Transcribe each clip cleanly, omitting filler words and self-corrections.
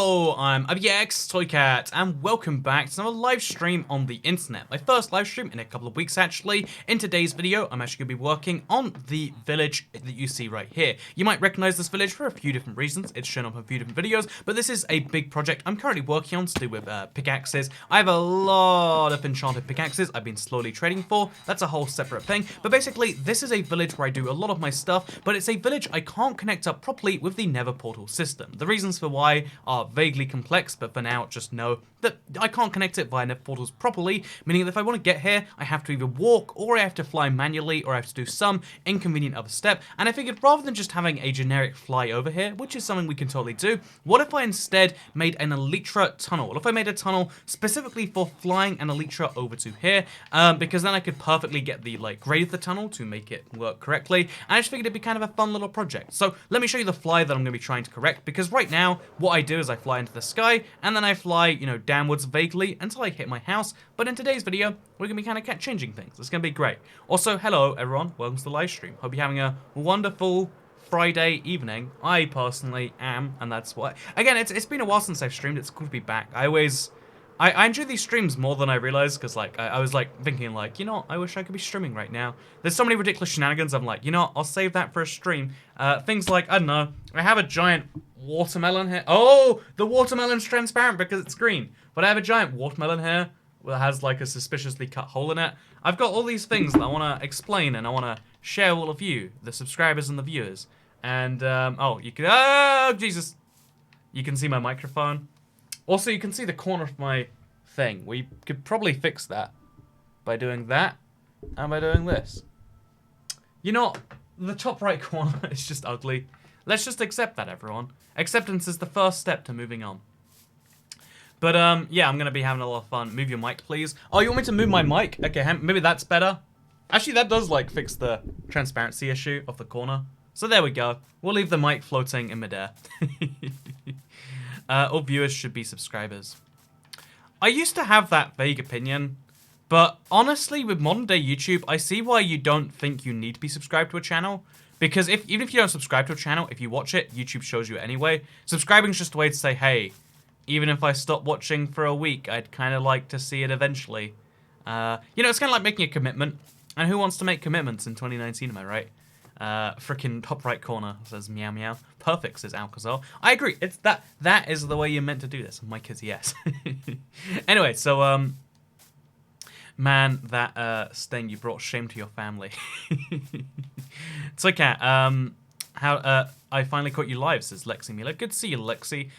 Oh, I'm ABX Toycat, and welcome back to another live stream on the internet. My first live stream in a couple of weeks, actually. In today's video, I'm actually going to be working on the village that you see right here. You might recognize this village for a few different reasons. It's shown up in a few different videos, but this is a big project I'm currently working on to do with pickaxes. I have a lot of enchanted pickaxes I've been slowly trading for. That's a whole separate thing. But basically, this is a village where I do a lot of my stuff, but it's a village I can't connect up properly with the Nether portal system. The reasons for why are vaguely complex, but for now, just know that I can't connect it via Nether portals properly, meaning that if I want to get here, I have to either walk, or I have to fly manually, or I have to do some inconvenient other step, and I figured rather than just having a generic fly over here, which is something we can totally do, what if I instead made an Elytra tunnel? What if I made a tunnel specifically for flying an Elytra over to here, because then I could perfectly get the grade of the tunnel to make it work correctly, and I just figured it'd be kind of a fun little project. So let me show you the fly that I'm going to be trying to correct, because right now, what I do is I fly into the sky, and then I fly, downwards vaguely until I hit my house. But in today's video, we're going to be kind of changing things. It's going to be great. Also, hello everyone, welcome to the live stream. Hope you're having a wonderful Friday evening. I personally am, and that's why. Again, it's been a while since I've streamed. It's cool to be back. I enjoy these streams more than I realized, because I was thinking I wish I could be streaming right now. There's so many ridiculous shenanigans. I'm like, I'll save that for a stream. Things like, I don't know, I have a giant watermelon here. Oh, the watermelon's transparent because it's green. But I have a giant watermelon here that has a suspiciously cut hole in it. I've got all these things that I want to explain and I want to share with all of you, the subscribers and the viewers. And, oh, Jesus. You can see my microphone. Also, you can see the corner of my thing. We could probably fix that by doing that and by doing this. The top right corner is just ugly. Let's just accept that, everyone. Acceptance is the first step to moving on. But, yeah, I'm going to be having a lot of fun. Move your mic, please. Oh, you want me to move my mic? Okay, maybe that's better. Actually, that does, fix the transparency issue of the corner. So there we go. We'll leave the mic floating in midair. All viewers should be subscribers. I used to have that vague opinion, but honestly, with modern day YouTube, I see why you don't think you need to be subscribed to a channel. Because even if you don't subscribe to a channel, if you watch it, YouTube shows you it anyway. Subscribing is just a way to say, hey, even if I stop watching for a week, I'd kind of like to see it eventually. It's kind of like making a commitment. And who wants to make commitments in 2019, am I right? Frickin' top right corner says meow meow. Perfect, says Alcazar. I agree. It's that is the way you're meant to do this. My kids, yes. Anyway, so man, that sting, you brought shame to your family. It's okay. I finally caught you live, says Lexi Miller. Good to see you, Lexi.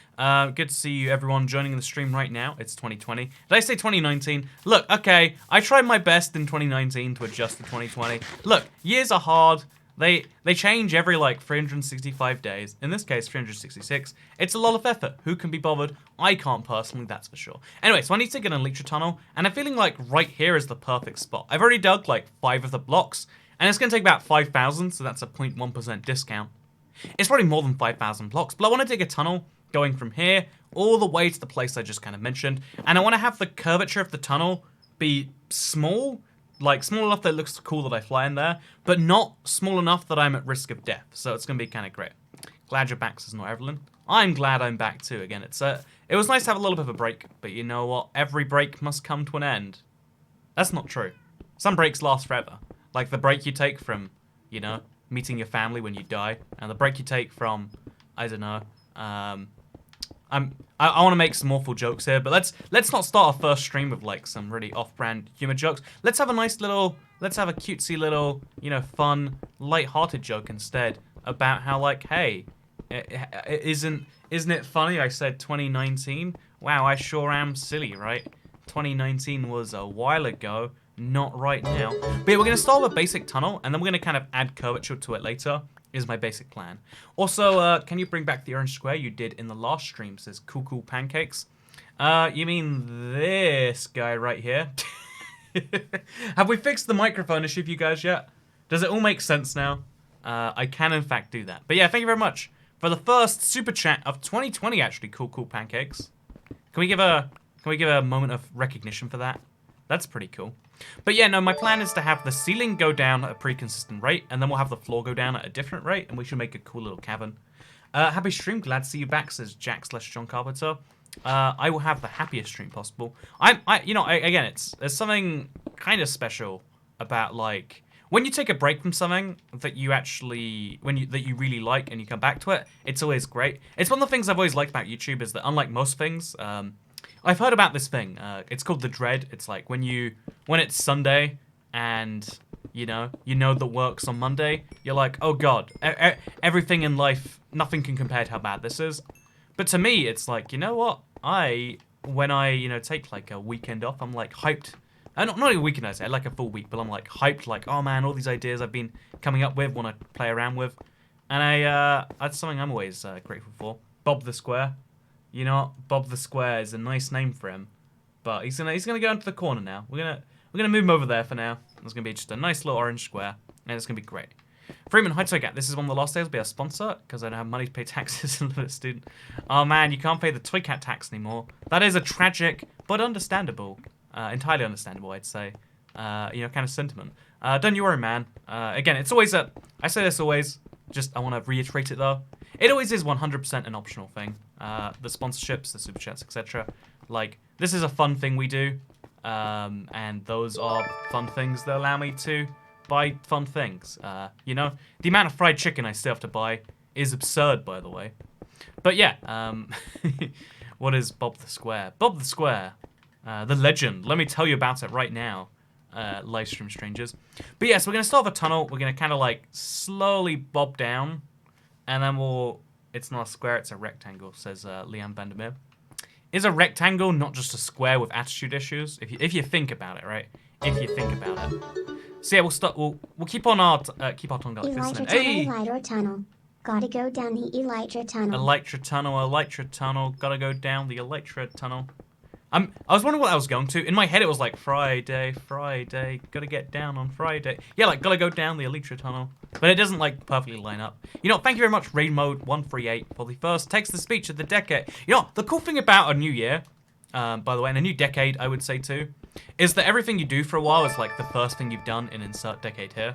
Good to see you, everyone, joining the stream right now. It's 2020. Did I say 2019? Look, okay, I tried my best in 2019 to adjust to 2020. Look, years are hard. They change every 365 days. In this case, 366. It's a lot of effort. Who can be bothered? I can't personally, that's for sure. Anyway, so I need to get an Elytra tunnel, and I'm feeling like right here is the perfect spot. I've already dug 5 of the blocks, and it's going to take about 5,000, so that's a 0.1% discount. It's probably more than 5,000 blocks, but I want to dig a tunnel going from here all the way to the place I just kind of mentioned, and I want to have the curvature of the tunnel be small, small enough that it looks cool that I fly in there, but not small enough that I'm at risk of death, so it's going to be kind of great. Glad you're back, says not Evelyn. I'm glad I'm back too. Again, it was nice to have a little bit of a break, but you know what? Every break must come to an end. That's not true. Some breaks last forever. Like the break you take from, meeting your family when you die, and the break you take from, I don't know, I want to make some awful jokes here, but let's not start our first stream with some really off-brand humor jokes. Let's have a cutesy little, fun, light-hearted joke instead about how hey, isn't it funny I said 2019? Wow, I sure am silly, right? 2019 was a while ago. Not right now. But yeah, we're going to start with a basic tunnel, and then we're going to kind of add curvature to it later, is my basic plan. Also, can you bring back the orange square you did in the last stream, says Cool Pancakes. You mean this guy right here? Have we fixed the microphone issue for you guys yet? Does it all make sense now? I can, in fact, do that. But yeah, thank you very much for the first super chat of 2020, actually, Cool Pancakes. Can we give a moment of recognition for that? That's pretty cool. But yeah, no, my plan is to have the ceiling go down at a pretty consistent rate, and then we'll have the floor go down at a different rate, and we should make a cool little cavern. Happy stream. Glad to see you back, says Jack/John Carpenter. I will have the happiest stream possible. Again, there's something kind of special about like when you take a break from something that you actually that you really like and you come back to it. It's always great. It's one of the things I've always liked about YouTube is that unlike most things, I've heard about this thing. It's called the dread. It's like when it's Sunday and you know that work's on Monday. You're like, oh god, everything in life, nothing can compare to how bad this is. But to me, it's like, you know what? When I take like a weekend off, I'm like hyped. Not even a weekend, I say, like a full week, but I'm like hyped, like, oh man, all these ideas I've been coming up with, want to play around with. And that's something I'm always grateful for. Bob the Square. You know what? Bob the Square is a nice name for him. But he's gonna go into the corner now. We're gonna move him over there for now. There's gonna be just a nice little orange square. And it's gonna be great. Freeman, hi Toycat. This is one of the last days. I'll be a sponsor because I don't have money to pay taxes and a student. Oh man, you can't pay the Toycat tax anymore. That is a tragic but understandable, entirely understandable, I'd say. Kind of sentiment. Don't you worry, man. Again, it's always I say this always. Just I want to reiterate it though. It always is 100% an optional thing. The sponsorships, the super chats, etc. Like this is a fun thing we do, and those are fun things that allow me to buy fun things. The amount of fried chicken I still have to buy is absurd, by the way. But yeah, what is Bob the Square? Bob the Square, the legend. Let me tell you about it right now, live stream strangers. But yes, we're gonna start the tunnel. We're gonna kind of like slowly bob down, and then it's not a square, it's a rectangle, says Liam Vandermeer. Is a rectangle not just a square with attitude issues? If you think about it, right? If you think about it. So yeah, we'll keep on our tongue like this. Elytra tunnel. Gotta go down the Elytra tunnel. Elytra tunnel. Gotta go down the Elytra tunnel. I was wondering what I was going to. In my head, it was like Friday. Gotta get down on Friday. Yeah, like gotta go down the Elytra tunnel. But it doesn't like perfectly line up. Thank you very much, Raid Mode 138 for the first text to speech of the decade. The cool thing about a new year, by the way, and a new decade, I would say too, is that everything you do for a while is like the first thing you've done in insert decade here.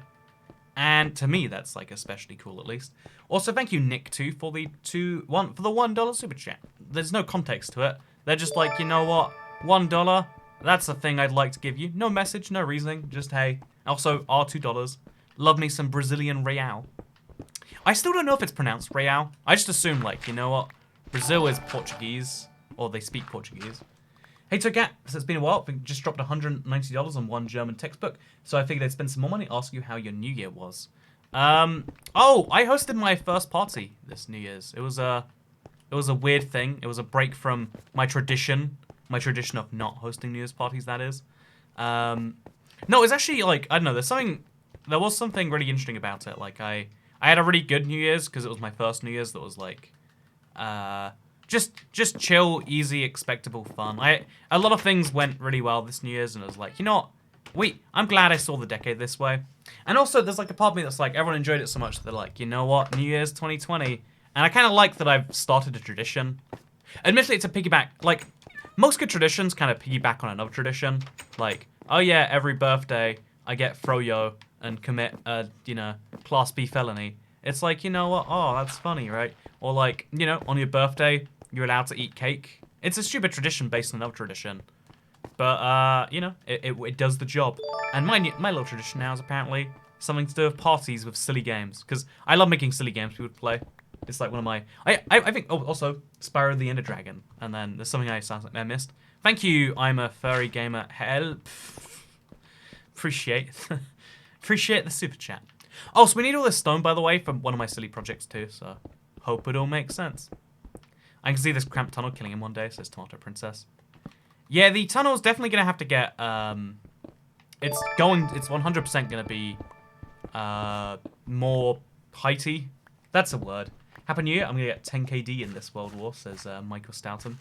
And to me, that's like especially cool at least. Also, thank you, Nick, too, for the $1 super chat. There's no context to it. They're just like, you know what? $1, that's the thing I'd like to give you. No message, no reasoning, just hey. Also, $2. Love me some Brazilian real. I still don't know if it's pronounced real. I just assume, like, you know what? Brazil is Portuguese, or they speak Portuguese. Hey Togat, so it's been a while. We just dropped $190 on one German textbook, so I figured I'd spend some more money, ask you how your New Year was. I hosted my first party this New Year's. It was a weird thing. It was a break from my tradition of not hosting New Year's parties, that is. No, it was actually like, I don't know, there was something really interesting about it. Like I had a really good New Year's because it was my first New Year's that was like, just chill, easy, expectable fun. A lot of things went really well this New Year's, and I was like, you know what? I'm glad I saw the decade this way. And also, there's like a part of me that's like, everyone enjoyed it so much that they're like, you know what? New Year's 2020. And I kind of like that I've started a tradition. Admittedly, it's a piggyback. Like, most good traditions kind of piggyback on another tradition. Like, oh yeah, every birthday, I get froyo and commit a, Class B felony. It's like, you know what? Oh, that's funny, right? Or like, on your birthday, you're allowed to eat cake. It's a stupid tradition based on another tradition. But, it does the job. And my little tradition now is apparently something to do with parties with silly games. Because I love making silly games people play. It's like one of my... I think... Oh, also, Spyro the Ender Dragon. And then there's something I missed. Thank you, I'm a furry gamer. Help. Appreciate the super chat. Oh, so we need all this stone, by the way, from one of my silly projects too, so hope it all makes sense. I can see this cramped tunnel killing him one day, says Tomato Princess. Yeah, the tunnel's definitely going to have to get... It's 100% going to be more heighty. That's a word. Happy New Year, I'm going to get 10 KD in this World War, says Michael Stoughton.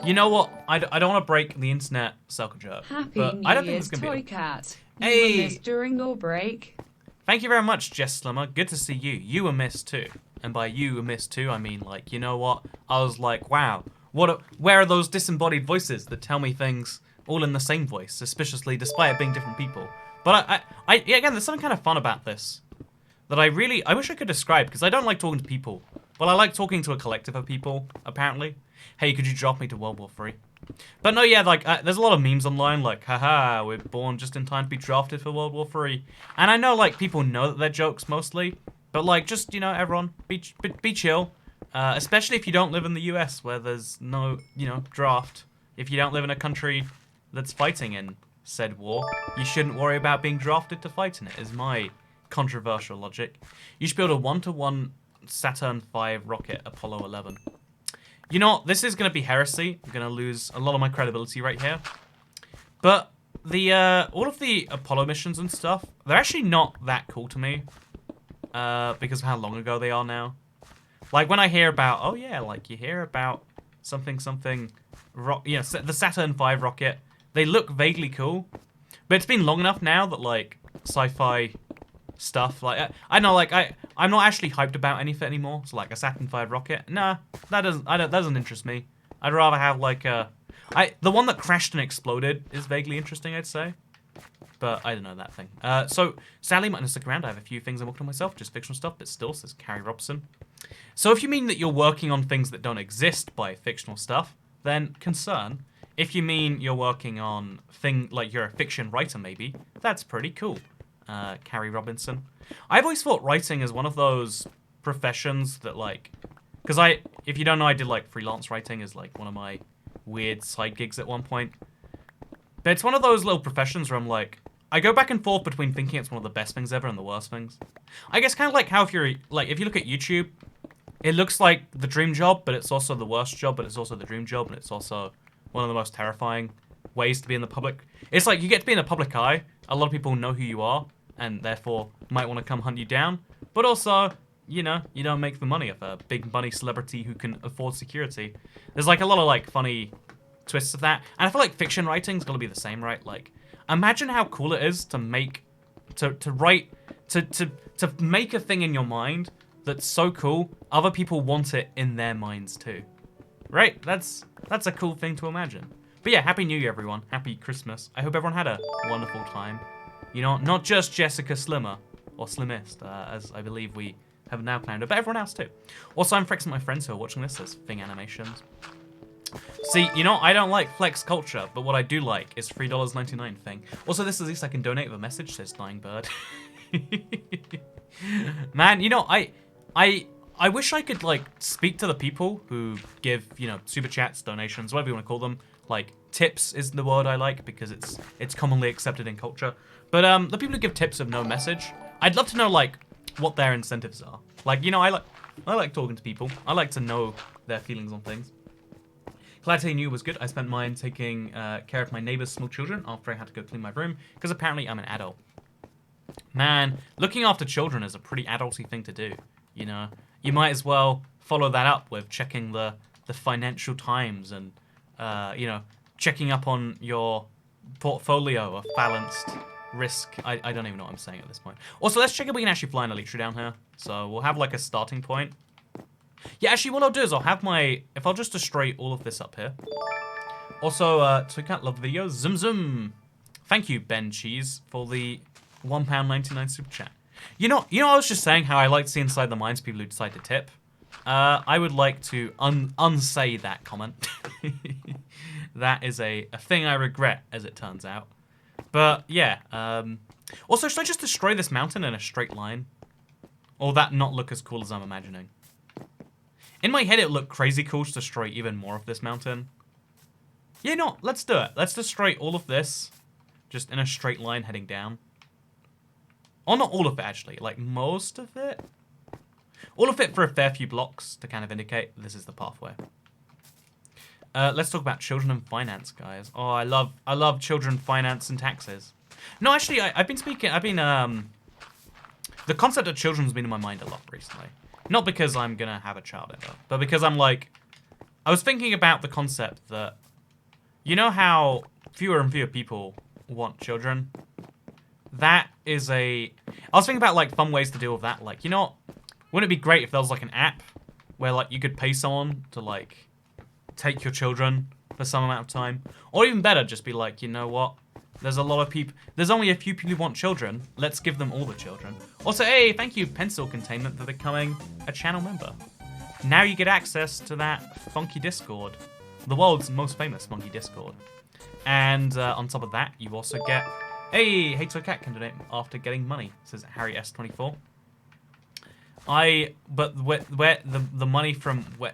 You know what? I don't want to break the internet circle jerk, but I don't think it's going to be... Cat. Hey! You were missed during your break. Thank you very much, Jess Slimmer. Good to see you. You were missed too. And by you were missed too, I mean, like, you know what? I was like, wow. Where are those disembodied voices that tell me things all in the same voice, suspiciously, despite it being different people? But again, there's something kind of fun about this. that I wish I could describe, because I don't like talking to people. Well, I like talking to a collective of people, apparently. Hey, could you drop me to World War III? But no, yeah, like, there's a lot of memes online, like, haha, we're born just in time to be drafted for World War III. And I know, like, people know that they're jokes mostly, but, like, just, you know, everyone, be chill. Especially if you don't live in the US, where there's no, you know, draft. If you don't live in a country that's fighting in said war, you shouldn't worry about being drafted to fight in it, is my controversial logic. You should build a 1-to-1 Saturn V rocket Apollo 11. You know, this is going to be heresy. I'm going to lose a lot of my credibility right here. But the all of the Apollo missions and stuff, they're actually not that cool to me. Because of how long ago they are now. Like, when I hear about, oh yeah, like, you hear about something, you know, the Saturn V rocket, they look vaguely cool. But it's been long enough now that, like, sci-fi stuff, like, I know, like, I'm not actually hyped about anything anymore. So, like, a Saturn V rocket, nah, that doesn't interest me. I'd rather have, like, the one that crashed and exploded is vaguely interesting, I'd say. But I don't know that thing. So, sadly, might not stick around. I have a few things I'm working on myself, just fictional stuff, but still, says Carrie Robson. So if you mean that you're working on things that don't exist by fictional stuff, then concern. If you mean you're working on like you're a fiction writer maybe, that's pretty cool. Carrie Robinson. I've always thought writing is one of those professions that, like, because if you don't know, I did like freelance writing as like one of my weird side gigs at one point. But it's one of those little professions where I'm like, I go back and forth between thinking it's one of the best things ever and the worst things. I guess kind of like how if you look at YouTube, it looks like the dream job, but it's also the worst job, but it's also the dream job, and it's also one of the most terrifying ways to be in the public. It's like you get to be in the public eye, a lot of people know who you are, and therefore might want to come hunt you down, but also, you know, you don't make the money of a big money celebrity who can afford security. There's like a lot of like funny twists of that, and I feel like fiction writing's gonna be the same, right? Like, imagine how cool it is to make, to make a thing in your mind that's so cool, other people want it in their minds too. Right? That's a cool thing to imagine. But yeah, Happy New Year, everyone. Happy Christmas. I hope everyone had a wonderful time. You know, not just Jessica Slimmer, or Slimmest, as I believe we have now claimed her, but everyone else too. Also, I'm flexing my friends who are watching this as Thing Animations. See, you know, I don't like flex culture, but what I do like is $3.99 thing. Also, this is at least I can donate with a message, says Dying Bird. Man, you know, I wish I could, like, speak to the people who give, you know, super chats, donations, whatever you want to call them. Like, tips is the word I like because it's commonly accepted in culture. But the people who give tips of no message, I'd love to know, like, what their incentives are. Like, you know, I like talking to people. I like to know their feelings on things. Glad to you was good. I spent mine taking care of my neighbor's small children after I had to go clean my room because apparently I'm an adult. Man, looking after children is a pretty adulty thing to do, you know. You might as well follow that up with checking the Financial Times and, you know, checking up on your portfolio of balanced risk. I don't even know what I'm saying at this point. Also, let's check if we can actually fly an Elytra down here. So we'll have, like, a starting point. Yeah, actually, what I'll do is I'll have if I'll just destroy all of this up here. Also, so you can't love the videos. Zoom zoom. Thank you, Ben Cheese, for the £1.99 super chat. You know, I was just saying how I like to see inside the minds of people who decide to tip. I would like to unsay that comment. That is a thing I regret, as it turns out. But yeah. Also, should I just destroy this mountain in a straight line? Or that not look as cool as I'm imagining? In my head, it looked crazy cool to destroy even more of this mountain. Yeah, no, let's do it. Let's destroy all of this, just in a straight line heading down. Or not all of it, actually. Like, most of it. All of it for a fair few blocks to kind of indicate this is the pathway. Let's talk about children and finance, guys. Oh, I love children, finance, and taxes. No, actually, the concept of children's been in my mind a lot recently. Not because I'm gonna have a child ever, but because I was thinking about the concept that, you know how fewer and fewer people want children? That is I was thinking about, like, fun ways to deal with that. Like, you know, wouldn't it be great if there was, like, an app where, like, you could pay someone to, like, take your children for some amount of time? Or even better, just be like, you know what? There's a lot of people. There's only a few people who want children. Let's give them all the children. Also, hey, thank you, Pencil Containment, for becoming a channel member. Now you get access to that funky Discord, the world's most famous funky Discord. And on top of that, you also get, hey, Hate to a Cat can donate after getting money, says Harry S24. But where the money from, where,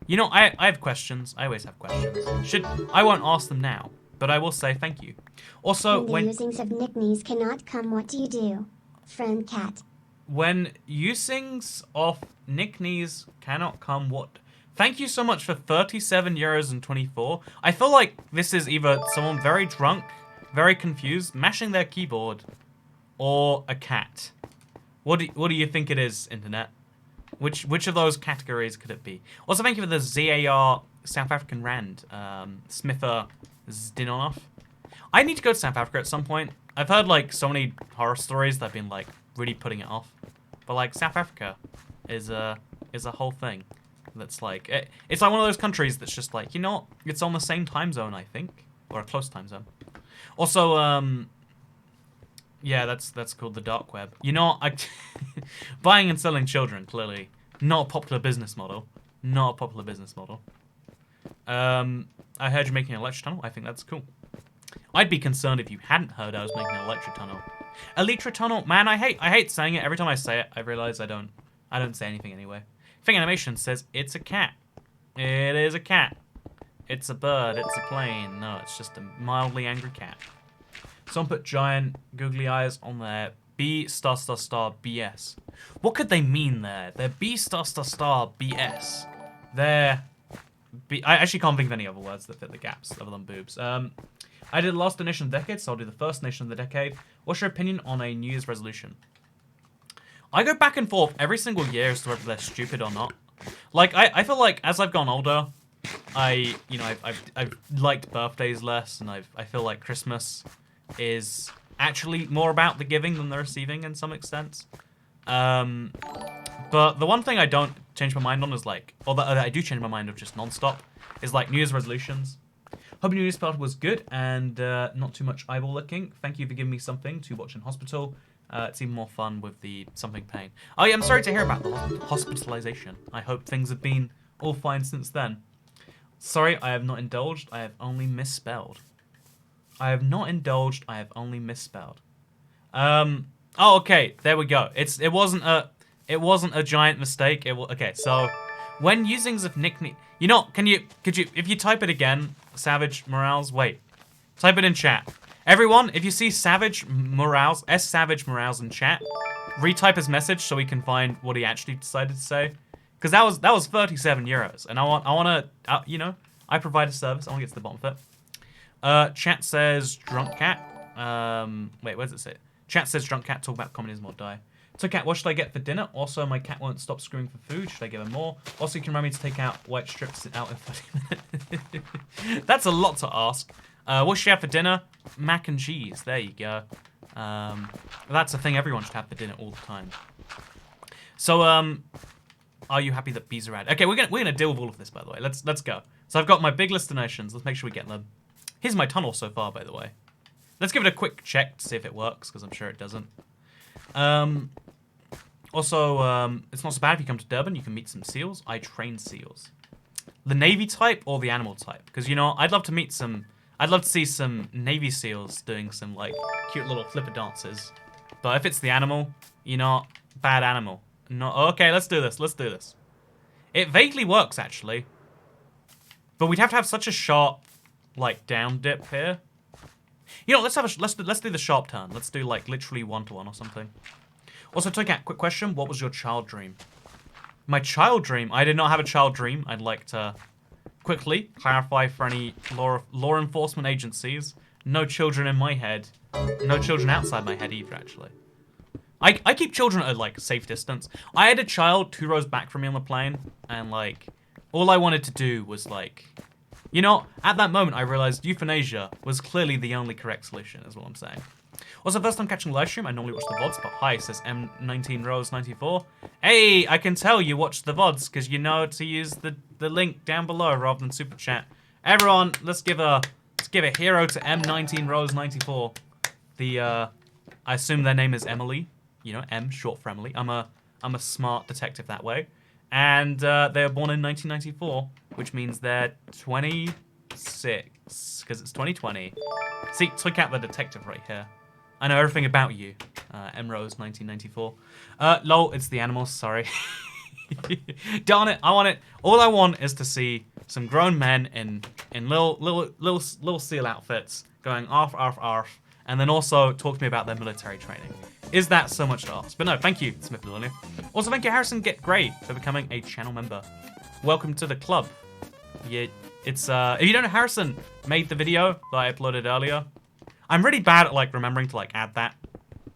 you know, I have questions. I always have questions. I won't ask them now, but I will say thank you. Also, when the usings of nicknames cannot come, what do you do? Friend Cat. When usings of nicknames cannot come, what? Thank you so much for 37 euros and 24. I feel like this is either someone very drunk, very confused, mashing their keyboard, or a cat. What do you think it is, Internet? Which of those categories could it be? Also, thank you for the ZAR South African Rand, Smither Zdinoff. I need to go to South Africa at some point. I've heard like so many horror stories that have been like really putting it off. But like South Africa is a whole thing. That's like it's like one of those countries that's just like, you know, it's on the same time zone, I think, or a close time zone. Also, yeah, that's called the dark web. You know, buying and selling children, clearly not a popular business model. Not a popular business model. I heard you're making an electric tunnel. I think that's cool. I'd be concerned if you hadn't heard I was making an electric tunnel. Elytra tunnel, man, I hate saying it. Every time I say it, I realize I don't say anything anyway. Thing Animation says it's a cat. It is a cat. It's a bird. It's a plane. No, it's just a mildly angry cat. Someone put giant googly eyes on their B star star star BS. What could they mean there? They're B star star star BS. They're I actually can't think of any other words that fit the gaps other than boobs. I did the last nation of the decade, so I'll do the first nation of the decade. What's your opinion on a New Year's resolution? I go back and forth every single year as to whether they're stupid or not. Like, I feel like as I've gone older, I've liked birthdays less, and I feel like Christmas is actually more about the giving than the receiving in some extent. But the one thing I don't change my mind on is like, or that I do change my mind of just non-stop, is like New Year's resolutions. Hope New Year's party was good and not too much eyeball licking. Thank you for giving me something to watch in hospital. It's even more fun with the something pain. Oh yeah, I'm sorry to hear about the hospitalization. I hope things have been all fine since then. Sorry, I have not indulged. I have only misspelled. I have not indulged. I have only misspelled. Oh, okay. There we go. It wasn't a giant mistake. Okay. So when usings of nickname, you know, could you if you type it again, Savage Morales. Wait, type it in chat. Everyone, if you see Savage Morales, Savage Morales in chat, retype his message so we can find what he actually decided to say. Because that was 37 euros, and I want to, you know, I provide a service. I want to get to the bottom of it. Chat says drunk cat. Wait, where does it say? Chat says drunk cat. Talk about communism or die. So cat, what should I get for dinner? Also, my cat won't stop screaming for food. Should I give her more? Also, you can remind me to take out white strips out in 30 minutes. That's a lot to ask. What should you have for dinner? Mac and cheese. There you go. That's a thing everyone should have for dinner all the time. So, are you happy that bees are rad? Okay, we're gonna deal with all of this, by the way. Let's go. So I've got my big list of nations. Let's make sure we get them. Here's my tunnel so far, by the way. Let's give it a quick check to see if it works, because I'm sure it doesn't. Also, it's not so bad if you come to Durban. You can meet some seals. I train seals. The Navy type or the animal type? Because, you know, I'd love to see some Navy seals doing some, like, cute little flipper dances. But if it's the animal, you know, bad animal. No, okay, let's do this. It vaguely works, actually. But we'd have to have such a sharp, like, down dip here. You know, let's do the sharp turn. Let's do, like, literally 1-to-1 or something. Also, Toycat, quick question. What was your child dream? My child dream? I did not have a child dream. I'd like to quickly clarify for any law enforcement agencies. No children in my head. No children outside my head either, actually. I keep children at, like, safe distance. I had a child 2 rows back from me on the plane, and, like, all I wanted to do was, like... You know, at that moment, I realized euthanasia was clearly the only correct solution, is what I'm saying. Also, first time catching a live stream, I normally watch the VODs, but hi, says M19Rose94. Hey, I can tell you watch the VODs, because you know to use the link down below rather than Super Chat. Everyone, let's give a give a hero to M19 Rose 94. I assume their name is Emily. You know, M, short for Emily. I'm a smart detective that way. And they were born in 1994, which means they're 26, because it's 2020. See, took out the detective right here. I know everything about you, M Rose 1994. Lol, it's the animals, sorry. Darn it, I want it. All I want is to see some grown men in little seal outfits going arf, arf, arf, and then also talk to me about their military training. Is that so much to ask? But no, thank you, Smith Lillian. Also, thank you, Harrison Get Great, for becoming a channel member. Welcome to the club. Yeah, it's if you don't know, Harrison made the video that I uploaded earlier. I'm really bad at like remembering to like add that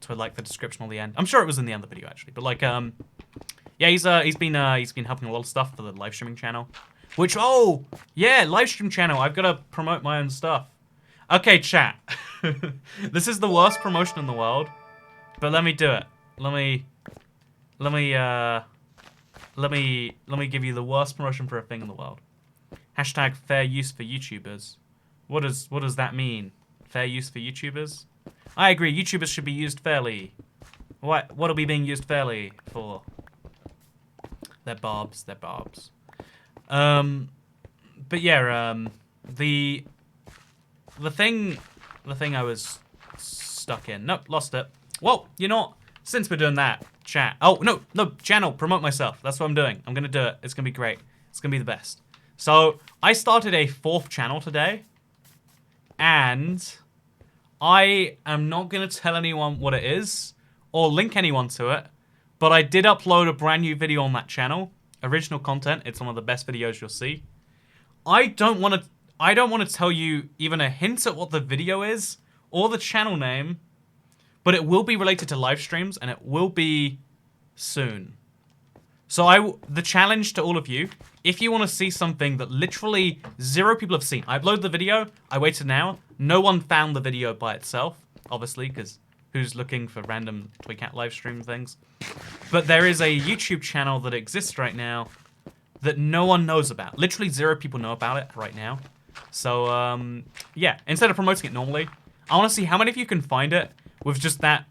to like the description or the end. I'm sure it was in the end of the video actually, but like yeah, he's been helping a lot of stuff for the live streaming channel. Which, oh yeah, live stream channel. I've got to promote my own stuff. Okay, chat. This is the worst promotion in the world, but let me do it. Let me give you the worst promotion for a thing in the world. Hashtag fair use for YouTubers. What does that mean? Fair use for YouTubers? I agree. YouTubers should be used fairly. What are we being used fairly for? They're barbs. They're barbs. But yeah, the thing I was stuck in. Nope, lost it. Well, you know what? Since we're doing that, chat. Oh, no, channel, promote myself. That's what I'm doing. I'm gonna do it. It's gonna be great. It's gonna be the best. So, I started a 4th channel today. And I am not gonna tell anyone what it is or link anyone to it. But I did upload a brand new video on that channel. Original content. It's one of the best videos you'll see. I don't want to tell you even a hint at what the video is or the channel name, but it will be related to live streams and it will be soon. So the challenge to all of you, if you want to see something that literally 0 people have seen. I uploaded the video, I waited an hour, no one found the video by itself, obviously, because who's looking for random Toy Cat live stream things? But there is a YouTube channel that exists right now that no one knows about. Literally 0 people know about it right now. So, yeah, instead of promoting it normally, I want to see how many of you can find it with just that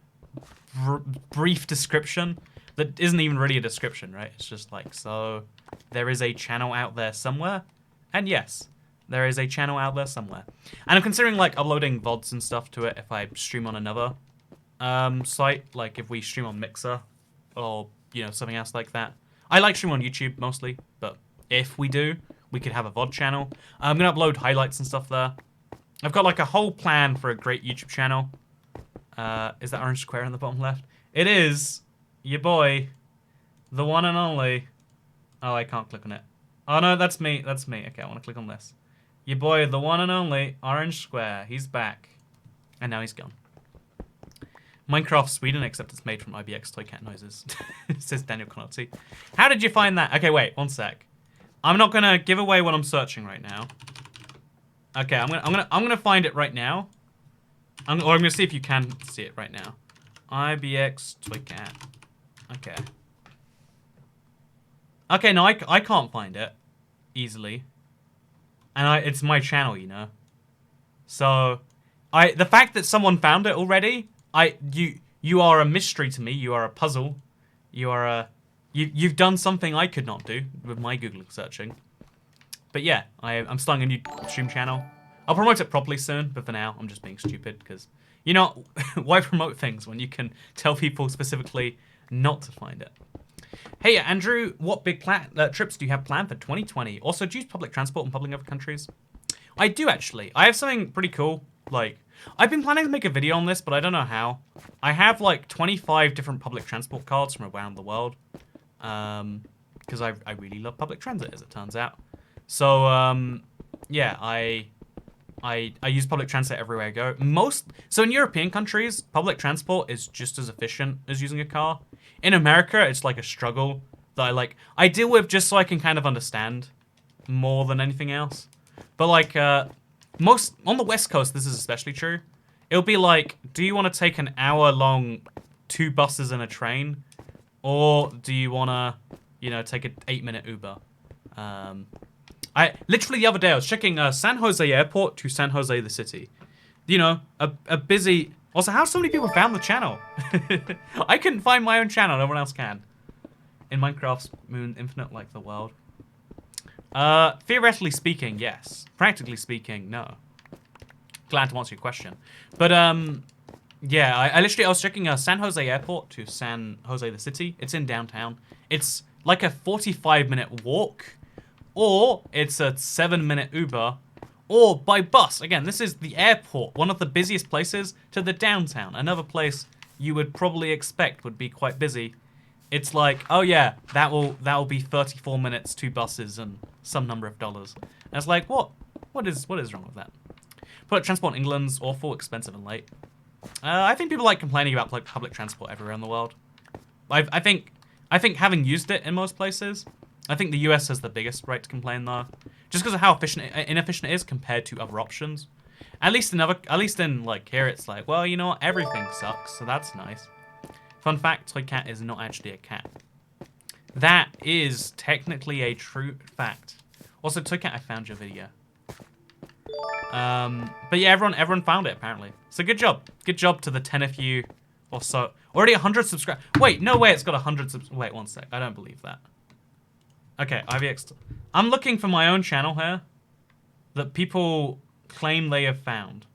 brief description that isn't even really a description, right? It's just like, so there is a channel out there somewhere. And yes, there is a channel out there somewhere. And I'm considering like uploading VODs and stuff to it if I stream on another site, like if we stream on Mixer or, you know, something else like that. I like streaming on YouTube mostly, but if we do, we could have a VOD channel. I'm going to upload highlights and stuff there. I've got like a whole plan for a great YouTube channel. Is that orange square in the bottom left? It is. Your boy. The one and only. Oh, I can't click on it. Oh, no, that's me. That's me. Okay, I want to click on this. Your boy, the one and only orange square. He's back. And now he's gone. Minecraft Sweden, except it's made from IBX Toy Cat noises. Says Daniel Connolly. How did you find that? Okay, wait, one sec. I'm not gonna give away what I'm searching right now. Okay, I'm gonna find it right now. I'm gonna see if you can see it right now. IBX Toy Cat. Okay. Okay, no, I can't find it easily, and it's my channel, you know. So, the fact that someone found it already. You are a mystery to me. You are a puzzle. You are you've done something I could not do with my Google searching. But yeah, I'm starting a new stream channel. I'll promote it properly soon, but for now, I'm just being stupid because, you know, why promote things when you can tell people specifically not to find it? Hey, Andrew, what big trips do you have planned for 2020? Also, do you use public transport in public other countries? I do, actually. I have something pretty cool, like, I've been planning to make a video on this, but I don't know how. I have like 25 different public transport cards from around the world. Because I really love public transit, as it turns out. So, yeah, I use public transit everywhere I go. So in European countries, public transport is just as efficient as using a car. In America, it's like a struggle that I deal with just so I can kind of understand more than anything else. But like, on the West Coast, this is especially true. It'll be like, do you want to take an hour-long 2 buses and a train? Or do you want to, you know, take an 8-minute Uber? I literally the other day I was checking San Jose Airport to San Jose the city. You know, a busy. Also, how so many people found the channel? I couldn't find my own channel. No one else can. In Minecraft's Moon Infinite, like the world. Theoretically speaking, yes. Practically speaking, no. Glad to answer your question. But yeah, I was checking San Jose Airport to San Jose the city. It's in downtown. It's like a 45-minute walk, or it's a 7-minute Uber, or by bus. Again, this is the airport, one of the busiest places, to the downtown. Another place you would probably expect would be quite busy. It's like, oh yeah, that will be 34 minutes, 2 buses, and some number of dollars. And it's like, what is wrong with that? Public transport in England's awful, expensive, and late. I think people like complaining about like public transport everywhere in the world. I think having used it in most places, I think the US has the biggest right to complain though, just because of how inefficient it is compared to other options. At least in like here, it's like, well, you know what, everything sucks, so that's nice. Fun fact: Toy Cat is not actually a cat. That is technically a true fact. Also, Toy Cat, I found your video. But yeah, everyone found it apparently. So good job to the 10 of you or so. Already 100 subscribers. Wait, no way, it's got 100 subs. Wait, one sec. I don't believe that. Okay, IVX. I'm looking for my own channel here that people claim they have found.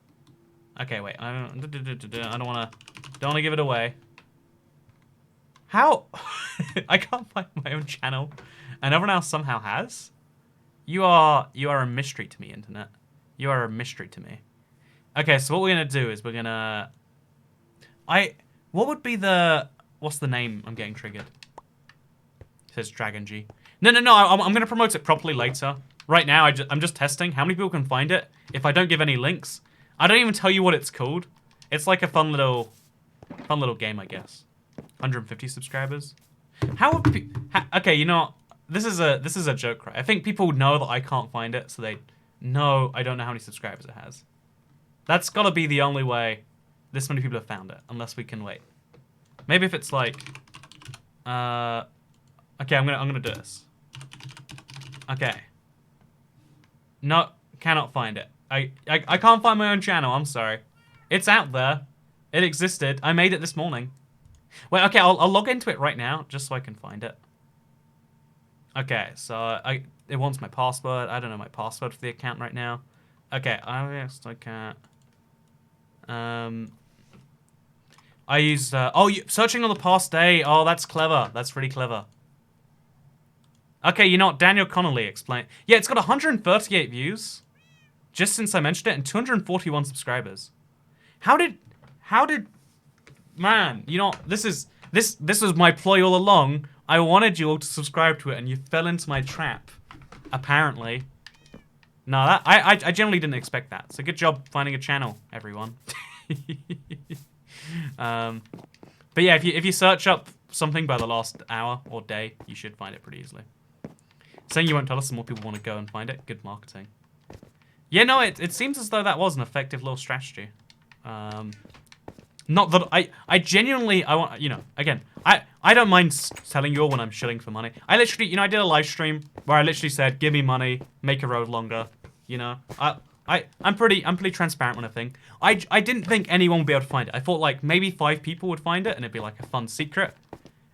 Okay, wait. I don't want to give it away. How? I can't find my own channel, and everyone else somehow has. You are a mystery to me, internet. You are a mystery to me. Okay, so what we're gonna do is we're gonna. What would be the? What's the name? I'm getting triggered. It says Dragon G. No. I'm gonna promote it properly later. Right now, I'm just testing how many people can find it. If I don't give any links, I don't even tell you what it's called. It's like a fun little game, I guess. 150 subscribers. How would okay, you know, this is a joke, right? I think people know that I can't find it, so they know I don't know how many subscribers it has. That's gotta be the only way this many people have found it, unless we can wait. Maybe if it's like, okay, I'm gonna do this. Okay. No, cannot find it. I can't find my own channel. I'm sorry. It's out there. It existed. I made it this morning. Wait, okay, I'll log into it right now, just so I can find it. Okay, so it wants my password. I don't know my password for the account right now. Okay, I can't. I used, searching on the past day. Oh, that's clever. That's really clever. Okay, you know what? Daniel Connolly explained. Yeah, it's got 138 views just since I mentioned it, and 241 subscribers. How did, man, you know, this was my ploy all along. I wanted you all to subscribe to it, and you fell into my trap, apparently. No, I generally didn't expect that. So good job finding a channel, everyone. But yeah, if you search up something by the last hour or day, you should find it pretty easily. Saying you won't tell us, some more people want to go and find it. Good marketing. Yeah, no, it seems as though that was an effective little strategy. Not that I genuinely, I want, you know, again, I don't mind telling you all when I'm shilling for money. I literally, you know, I did a live stream where I literally said, give me money, make a road longer, you know. I'm pretty transparent when I think. I didn't think anyone would be able to find it. I thought like maybe 5 people would find it and it'd be like a fun secret.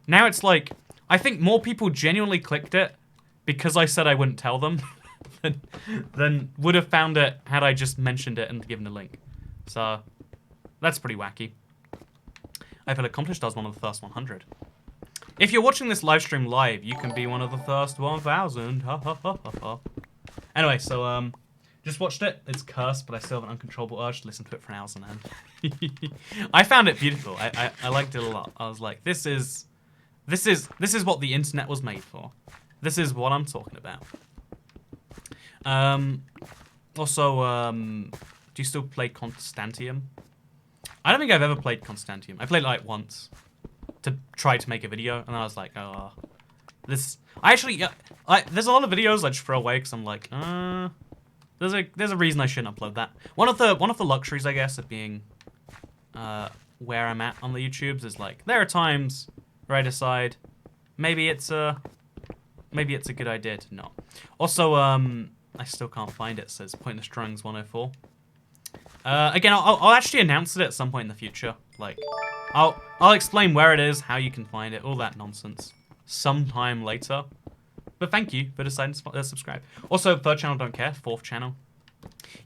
Now it's like, I think more people genuinely clicked it because I said I wouldn't tell them than would have found it had I just mentioned it and given a link. So that's pretty wacky. I feel accomplished as one of the first 100. If you're watching this live stream live, you can be one of the first 1,000. Ha ha ha ha ha. Anyway, so just watched it. It's cursed, but I still have an uncontrollable urge to listen to it for hours on end. I found it beautiful. I liked it a lot. I was like, this is what the internet was made for. This is what I'm talking about. Also, do you still play Constantium? I don't think I've ever played Constantium. I played it like once to try to make a video, and I was like, oh, this. I actually, there's a lot of videos I just throw away because I'm like, there's a reason I shouldn't upload that. One of the luxuries, I guess, of being where I'm at on the YouTubes is like there are times where I decide maybe it's a good idea to not. Also, I still can't find it. Says Pointless Drawings 104. Again, I'll actually announce it at some point in the future. Like, I'll explain where it is, how you can find it, all that nonsense, sometime later. But thank you for deciding to subscribe. Also, third channel, don't care. Fourth channel.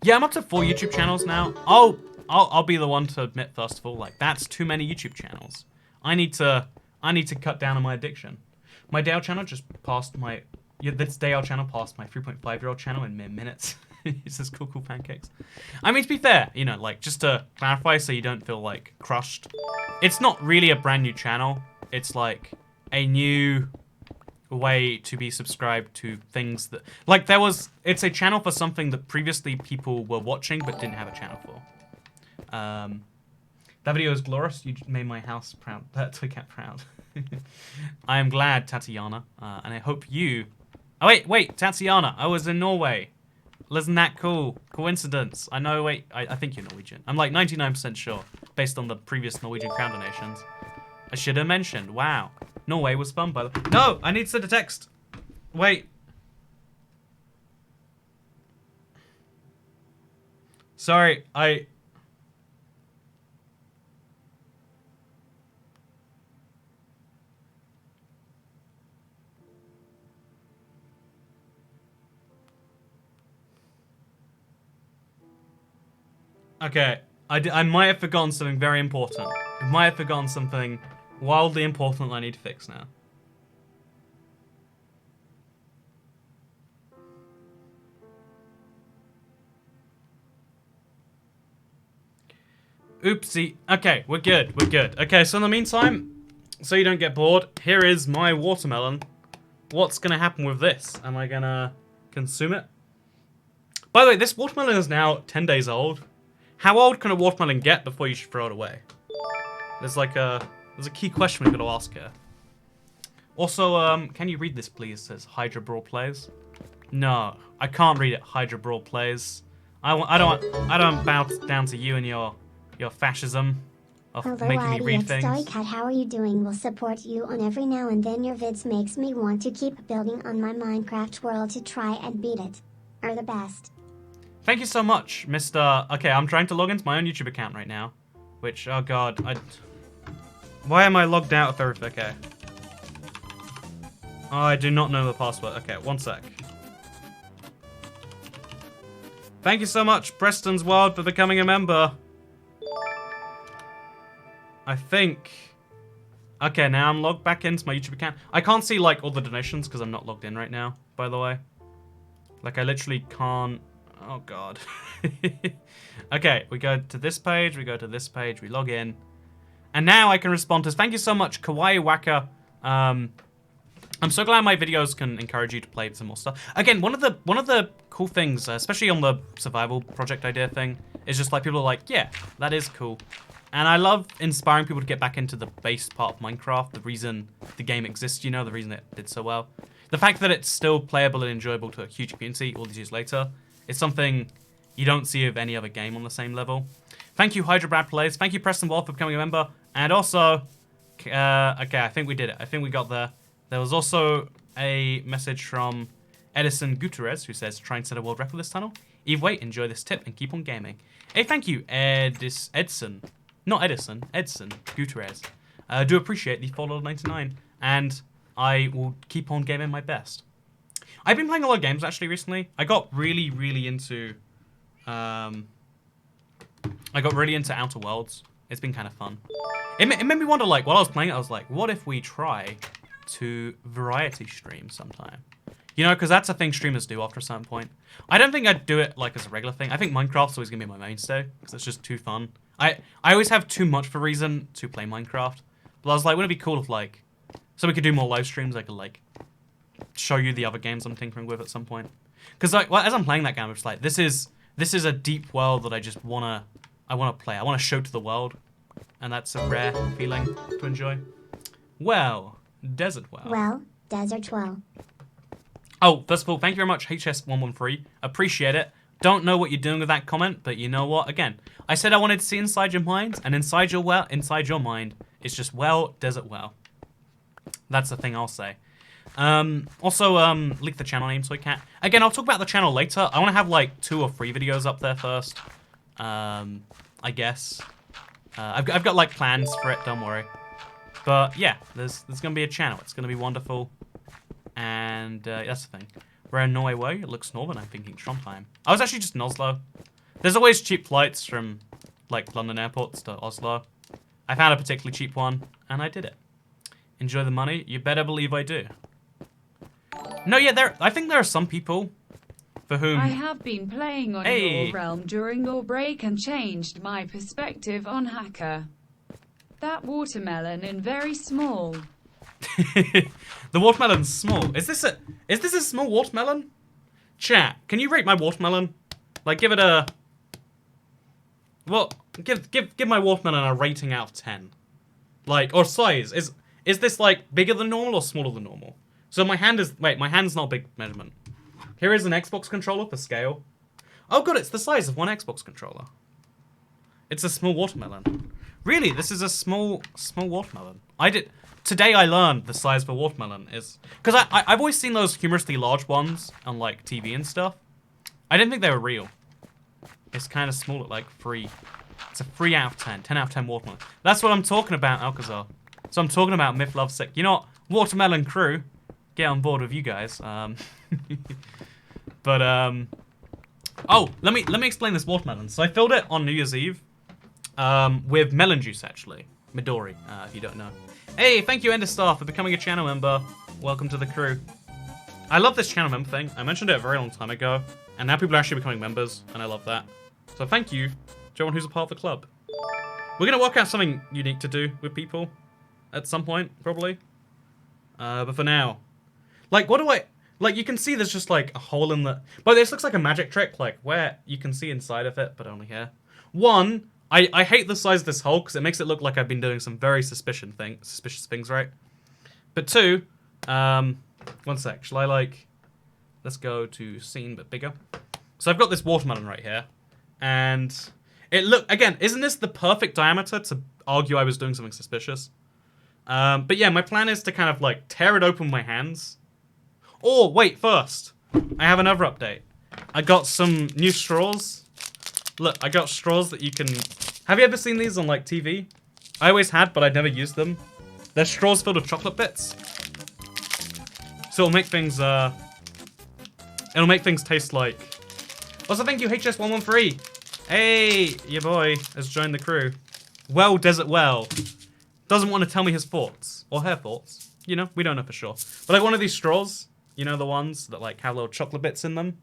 Yeah, I'm up to 4 YouTube channels now. I'll be the one to admit first of all, like that's too many YouTube channels. I need to cut down on my addiction. My Dale channel just passed my this Dale channel passed my 3.5-year-old channel in mere minutes. It says cool pancakes. I mean, to be fair, you know, like just to clarify so you don't feel like crushed. It's not really a brand new channel. It's like a new way to be subscribed to things that like it's a channel for something that previously people were watching but didn't have a channel for. That video is glorious. You made my house proud. Toy cat proud. I am glad, Tatiana, and I hope you. Oh wait, Tatiana. I was in Norway. Isn't that cool? Coincidence. I know. Wait, I think you're Norwegian. I'm like 99% sure, based on the previous Norwegian crown donations. I should have mentioned. Wow, Norway was fun, by the way. No, I need to send a text. Wait. Sorry, Okay, I might have forgotten something very important. I might have forgotten something wildly important that I need to fix now. Oopsie. Okay, we're good. We're good. Okay, so in the meantime, so you don't get bored, here is my watermelon. What's going to happen with this? Am I going to consume it? By the way, this watermelon is now 10 days old. How old can a watermelon get before you should throw it away? There's a key question we've got to ask here. Also, can you read this, please? It says Hydra Brawl Plays. No, I can't read it. Hydra Brawl Plays. I don't bow down to you and your fascism of making me read things. Hello, Cat. How are you doing? Will support you on every now and then. Your vids makes me want to keep building on my Minecraft world to try and beat it. Are the best. Thank you so much, Mr. Okay, I'm trying to log into my own YouTube account right now. Which, oh god, why am I logged out of everything? Okay. Oh, I do not know the password. Okay, one sec. Thank you so much, Preston's World, for becoming a member. I think... Okay, now I'm logged back into my YouTube account. I can't see, like, all the donations because I'm not logged in right now, by the way. Like, I literally can't... Oh, God. Okay, we go to this page, we go to this page, we log in. And now I can respond to... Thank you so much, Kawaii Waka. I'm so glad my videos can encourage you to play some more stuff. Again, one of the cool things, especially on the survival project idea thing, is just like people are like, yeah, that is cool. And I love inspiring people to get back into the base part of Minecraft, the reason the game exists, you know, the reason it did so well. The fact that it's still playable and enjoyable to a huge community all these years later is something you don't see of any other game on the same level. Thank you, Hydra Brad Plays. Thank you, Preston Wolf, for becoming a member. And also, okay, I think we did it. I think we got there. There was also a message from Edison Gutierrez, who says, try and set a world record this tunnel. Eve, wait, enjoy this tip and keep on gaming. Hey, thank you, Edson. Not Edison, Edson Gutierrez. Do appreciate the $4.99, and I will keep on gaming my best. I've been playing a lot of games, actually, recently. I got really, really into... Outer Worlds. It's been kind of fun. It made me wonder, like, while I was playing it, I was like, what if we try to variety stream sometime? You know, because that's a thing streamers do after a certain point. I don't think I'd do it, like, as a regular thing. I think Minecraft's always going to be my mainstay, because it's just too fun. I always have too much of a reason to play Minecraft. But I was like, wouldn't it be cool if, like, so we could do more live streams, I could, like, show you the other games I'm tinkering with at some point. Because, like, well, as I'm playing that game, I'm just like, this is a deep world that I just wanna play. I wanna show to the world, and that's a rare feeling to enjoy. Well, Desert Well. Well, Desert Well. Oh, first of all, thank you very much, HS113. Appreciate it. Don't know what you're doing with that comment, but you know what? Again, I said I wanted to see inside your mind, and inside your mind, it's just well, desert well. That's the thing I'll say. Also, leak the channel name so I can't. Again, I'll talk about the channel later. I want to have like 2 or 3 videos up there first. I guess. I've got like plans for it. Don't worry. But yeah, there's gonna be a channel. It's gonna be wonderful. And that's the thing. We're in Norway way. It looks northern. I'm thinking Trondheim. I was actually just in Oslo. There's always cheap flights from like London airports to Oslo. I found a particularly cheap one, and I did it. Enjoy the money? You better believe I do. No, yeah, I think there are some people for whom... I have been playing on your realm during your break and changed my perspective on Hacker. That watermelon and very small. The watermelon's small. Is this a small watermelon? Chat, can you rate my watermelon? Like, give it a... Well, give my watermelon a rating out of 10. Like, or size. Is this, like, bigger than normal or smaller than normal? So my hand is... Wait, my hand's not a big measurement. Here is an Xbox controller for scale. Oh, good, it's the size of one Xbox controller. It's a small watermelon. Really, this is a small watermelon. Today I learned the size of a watermelon is... Because I've always seen those humorously large ones on, like, TV and stuff. I didn't think they were real. It's kind of small at, like, 3. It's a 3 out of 10. 10 out of 10 watermelon. That's what I'm talking about, Alcazar. So I'm talking about Myth Love Sick. You know what? Watermelon crew, get on board with you guys. But, oh, let me explain this watermelon. So I filled it on New Year's Eve with melon juice, actually. Midori, if you don't know. Hey, thank you, Enderstar, for becoming a channel member. Welcome to the crew. I love this channel member thing. I mentioned it a very long time ago, and now people are actually becoming members, and I love that. So thank you to everyone who's a part of the club. We're going to work out something unique to do with people at some point, probably. But for now, like, what do I... Like, you can see there's just, like, a hole in the... But this looks like a magic trick, like, where you can see inside of it, but only here. One, I hate the size of this hole, because it makes it look like I've been doing some very suspicious things, right? But 2, one sec, shall I, like... Let's go to scene, but bigger. So I've got this watermelon right here, and again, isn't this the perfect diameter to argue I was doing something suspicious? But yeah, my plan is to kind of, like, tear it open with my hands. Or, wait, first, I have another update. I got some new straws. Look, I got straws that you can... Have you ever seen these on, like, TV? I always had, but I'd never used them. They're straws filled with chocolate bits. So it'll make things, It'll make things taste like... Also, thank you, HS113. Hey, your boy has joined the crew. Well, Desert Well. Doesn't want to tell me his thoughts. Or her thoughts. You know, we don't know for sure. But like one of these straws, you know, the ones that like have little chocolate bits in them.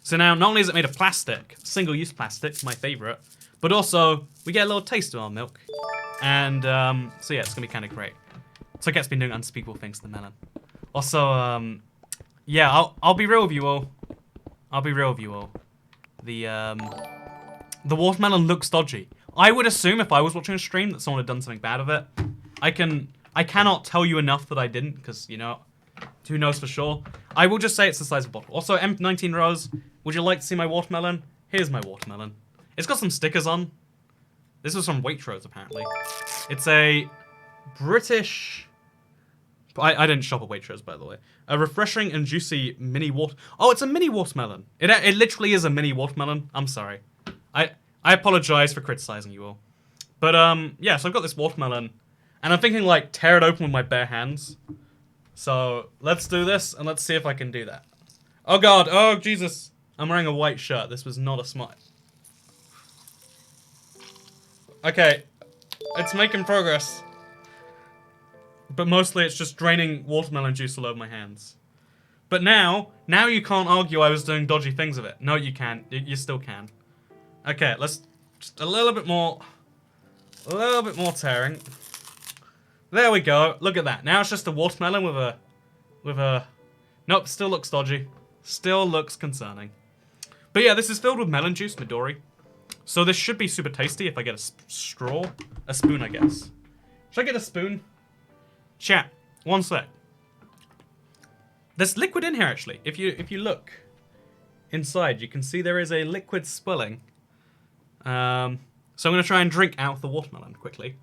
So now, not only is it made of plastic, single-use plastic, my favorite, but also we get a little taste of our milk. And so yeah, it's gonna be kind of great. So Get's been doing unspeakable things to the melon. Also, yeah, I'll be real with you all. I'll be real with you all. The watermelon looks dodgy. I would assume if I was watching a stream that someone had done something bad with it. I cannot tell you enough that I didn't, because, you know, who knows for sure. I will just say it's the size of a bottle. Also, M19 Rose, would you like to see my watermelon? Here's my watermelon. It's got some stickers on. This was from Waitrose, apparently. It's a British... I didn't shop at Waitrose, by the way. A refreshing and juicy mini water... Oh, it's a mini watermelon. It literally is a mini watermelon. I'm sorry. I apologize for criticizing you all. But, yeah, so I've got this watermelon. And I'm thinking, like, tear it open with my bare hands. So, let's do this, and let's see if I can do that. Oh, God. Oh, Jesus. I'm wearing a white shirt. This was not a smart... Okay. It's making progress. But mostly it's just draining watermelon juice all over my hands. But now you can't argue I was doing dodgy things with it. No, you can. You still can. Okay, let's just a little bit more tearing. There we go. Look at that. Now it's just a watermelon with a... Nope, still looks dodgy. Still looks concerning. But yeah, this is filled with melon juice, Midori. So this should be super tasty if I get a straw. A spoon, I guess. Should I get a spoon? Chat, one sec. There's liquid in here, actually. If you look inside, you can see there is a liquid spilling. So I'm going to try and drink out the watermelon quickly.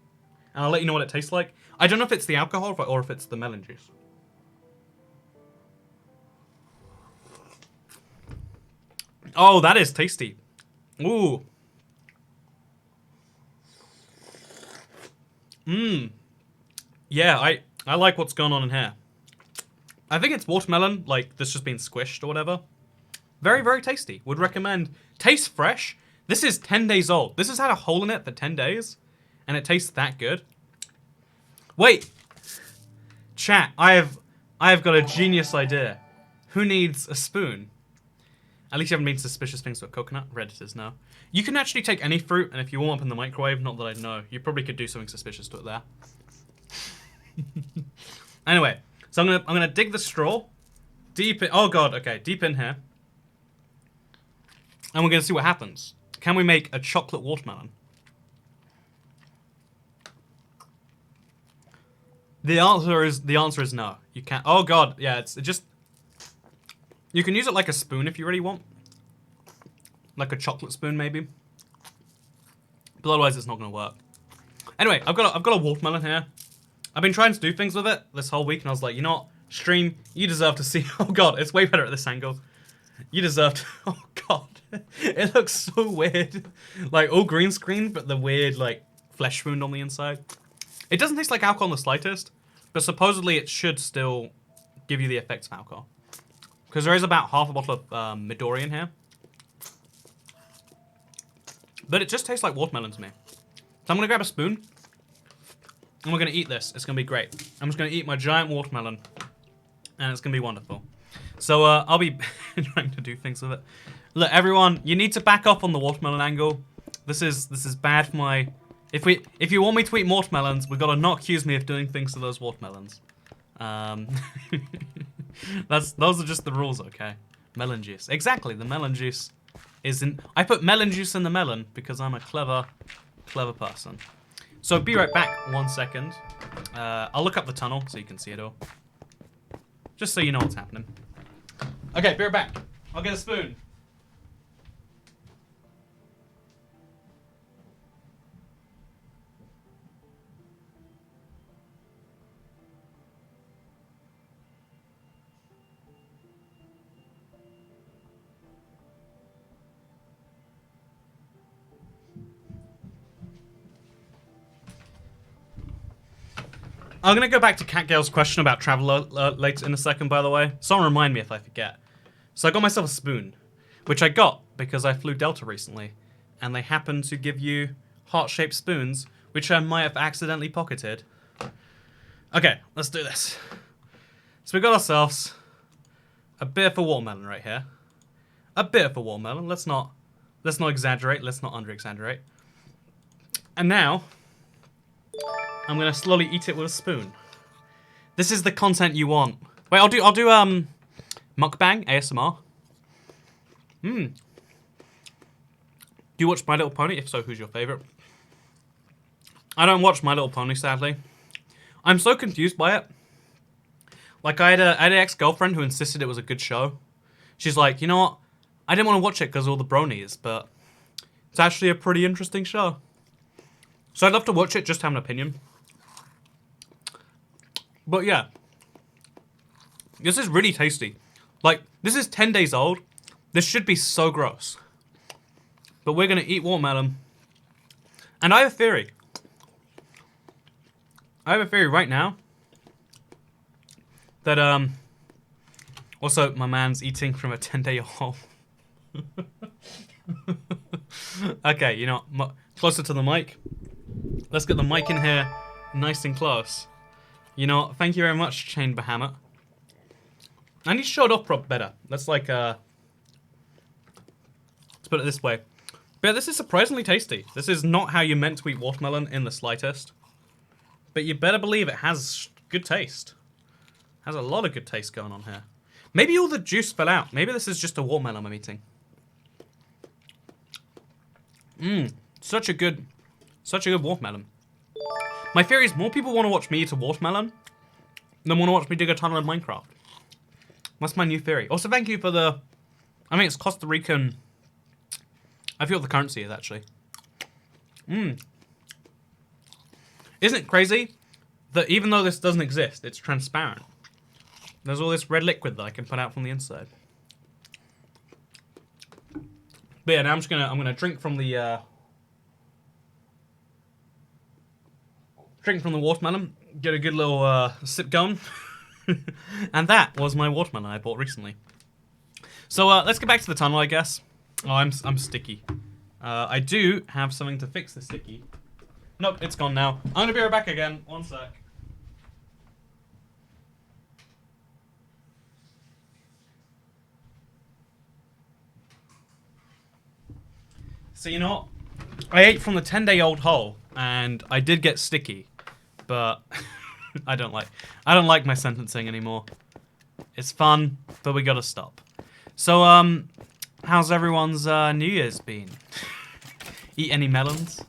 And I'll let you know what it tastes like. I don't know if it's the alcohol or if it's the melon juice. Oh, that is tasty. Ooh. Mmm. Yeah, I like what's going on in here. I think it's watermelon, like this just being squished or whatever. Very, very tasty. Would recommend. Tastes fresh. This is 10 days old. This has had a hole in it for 10 days. And it tastes that good. Wait. Chat, I have got a genius idea. Who needs a spoon? At least you haven't made suspicious things with coconut. Redditors know. You can actually take any fruit, and if you warm up in the microwave, not that I know, you probably could do something suspicious to it there. Anyway, so I'm gonna dig the straw deep in. Oh god, okay, deep in here, and we're gonna see what happens. Can we make a chocolate watermelon? The answer is no. You can't. Oh god, yeah, it just. You can use it like a spoon if you really want. Like a chocolate spoon, maybe. But otherwise, it's not going to work. Anyway, I've got a watermelon here. I've been trying to do things with it this whole week, and I was like, you know what? Stream, you deserve to see... Oh, God, it's way better at this angle. You deserve to... Oh, God. It looks so weird. Like, all green screen, but the weird, like, flesh wound on the inside. It doesn't taste like alcohol in the slightest, but supposedly it should still give you the effects of alcohol. Because there is about half a bottle of Midori in here. But it just tastes like watermelon to me. So I'm going to grab a spoon. And we're going to eat this. It's going to be great. I'm just going to eat my giant watermelon. And it's going to be wonderful. So I'll be trying to do things with it. Look, everyone, you need to back off on the watermelon angle. This is bad for my... If you want me to eat watermelons, we've got to not accuse me of doing things to those watermelons. Those are just the rules, okay? Melon juice. Exactly, the melon juice is in... I put melon juice in the melon because I'm a clever person. So be right back, 1 second. I'll look up the tunnel so you can see it all. Just so you know what's happening. Okay, be right back. I'll get a spoon. I'm going to go back to Catgale's question about travel later in a second, by the way. Someone remind me if I forget. So I got myself a spoon, which I got because I flew Delta recently, and they happen to give you heart-shaped spoons, which I might have accidentally pocketed. Okay, let's do this. So we got ourselves a bit of a watermelon right here. A bit of a watermelon. Let's not exaggerate. Let's not under-exaggerate. And now... I'm gonna slowly eat it with a spoon. This is the content you want. Wait, I'll do mukbang ASMR. Do you watch My Little Pony? If so, who's your favorite? I don't watch My Little Pony, sadly. I'm so confused by it. Like, I had an ex-girlfriend who insisted it was a good show. She's like, you know what? I didn't want to watch it because of all the bronies, but it's actually a pretty interesting show. So I'd love to watch it, just have an opinion. But yeah. This is really tasty. Like, this is 10 days old. This should be so gross. But we're going to eat watermelon. And I have a theory. I have a theory right now. That, also, my man's eating from a 10-day hole. Okay, you know, closer to the mic. Let's get the mic in here nice and close. You know, thank you very much, Chain Bahamut. I need to show it off better. Let's like, let's put it this way. But this is surprisingly tasty. This is not how you're meant to eat watermelon in the slightest. But you better believe it has good taste. Has a lot of good taste going on here. Maybe all the juice fell out. Maybe this is just a watermelon I'm eating. Such a good watermelon. My theory is more people want to watch me eat a watermelon than want to watch me dig a tunnel in Minecraft. That's my new theory. Also, thank you for the... I mean, it's Costa Rican... I feel what the currency is, actually. Isn't it crazy that even though this doesn't exist, it's transparent? There's all this red liquid that I can put out from the inside. But yeah, now I'm gonna drink from the watermelon, get a good little sip going. And that was my watermelon I bought recently. So let's get back to the tunnel, I guess. Oh, I'm sticky. I do have something to fix the sticky. Nope, it's gone now. I'm gonna be right back again. One sec. So you know what? I ate from the 10-day-old hole, and I did get sticky, but I don't like my sentencing anymore. It's fun, but we gotta stop. So how's everyone's New Year's been? Eat any melons?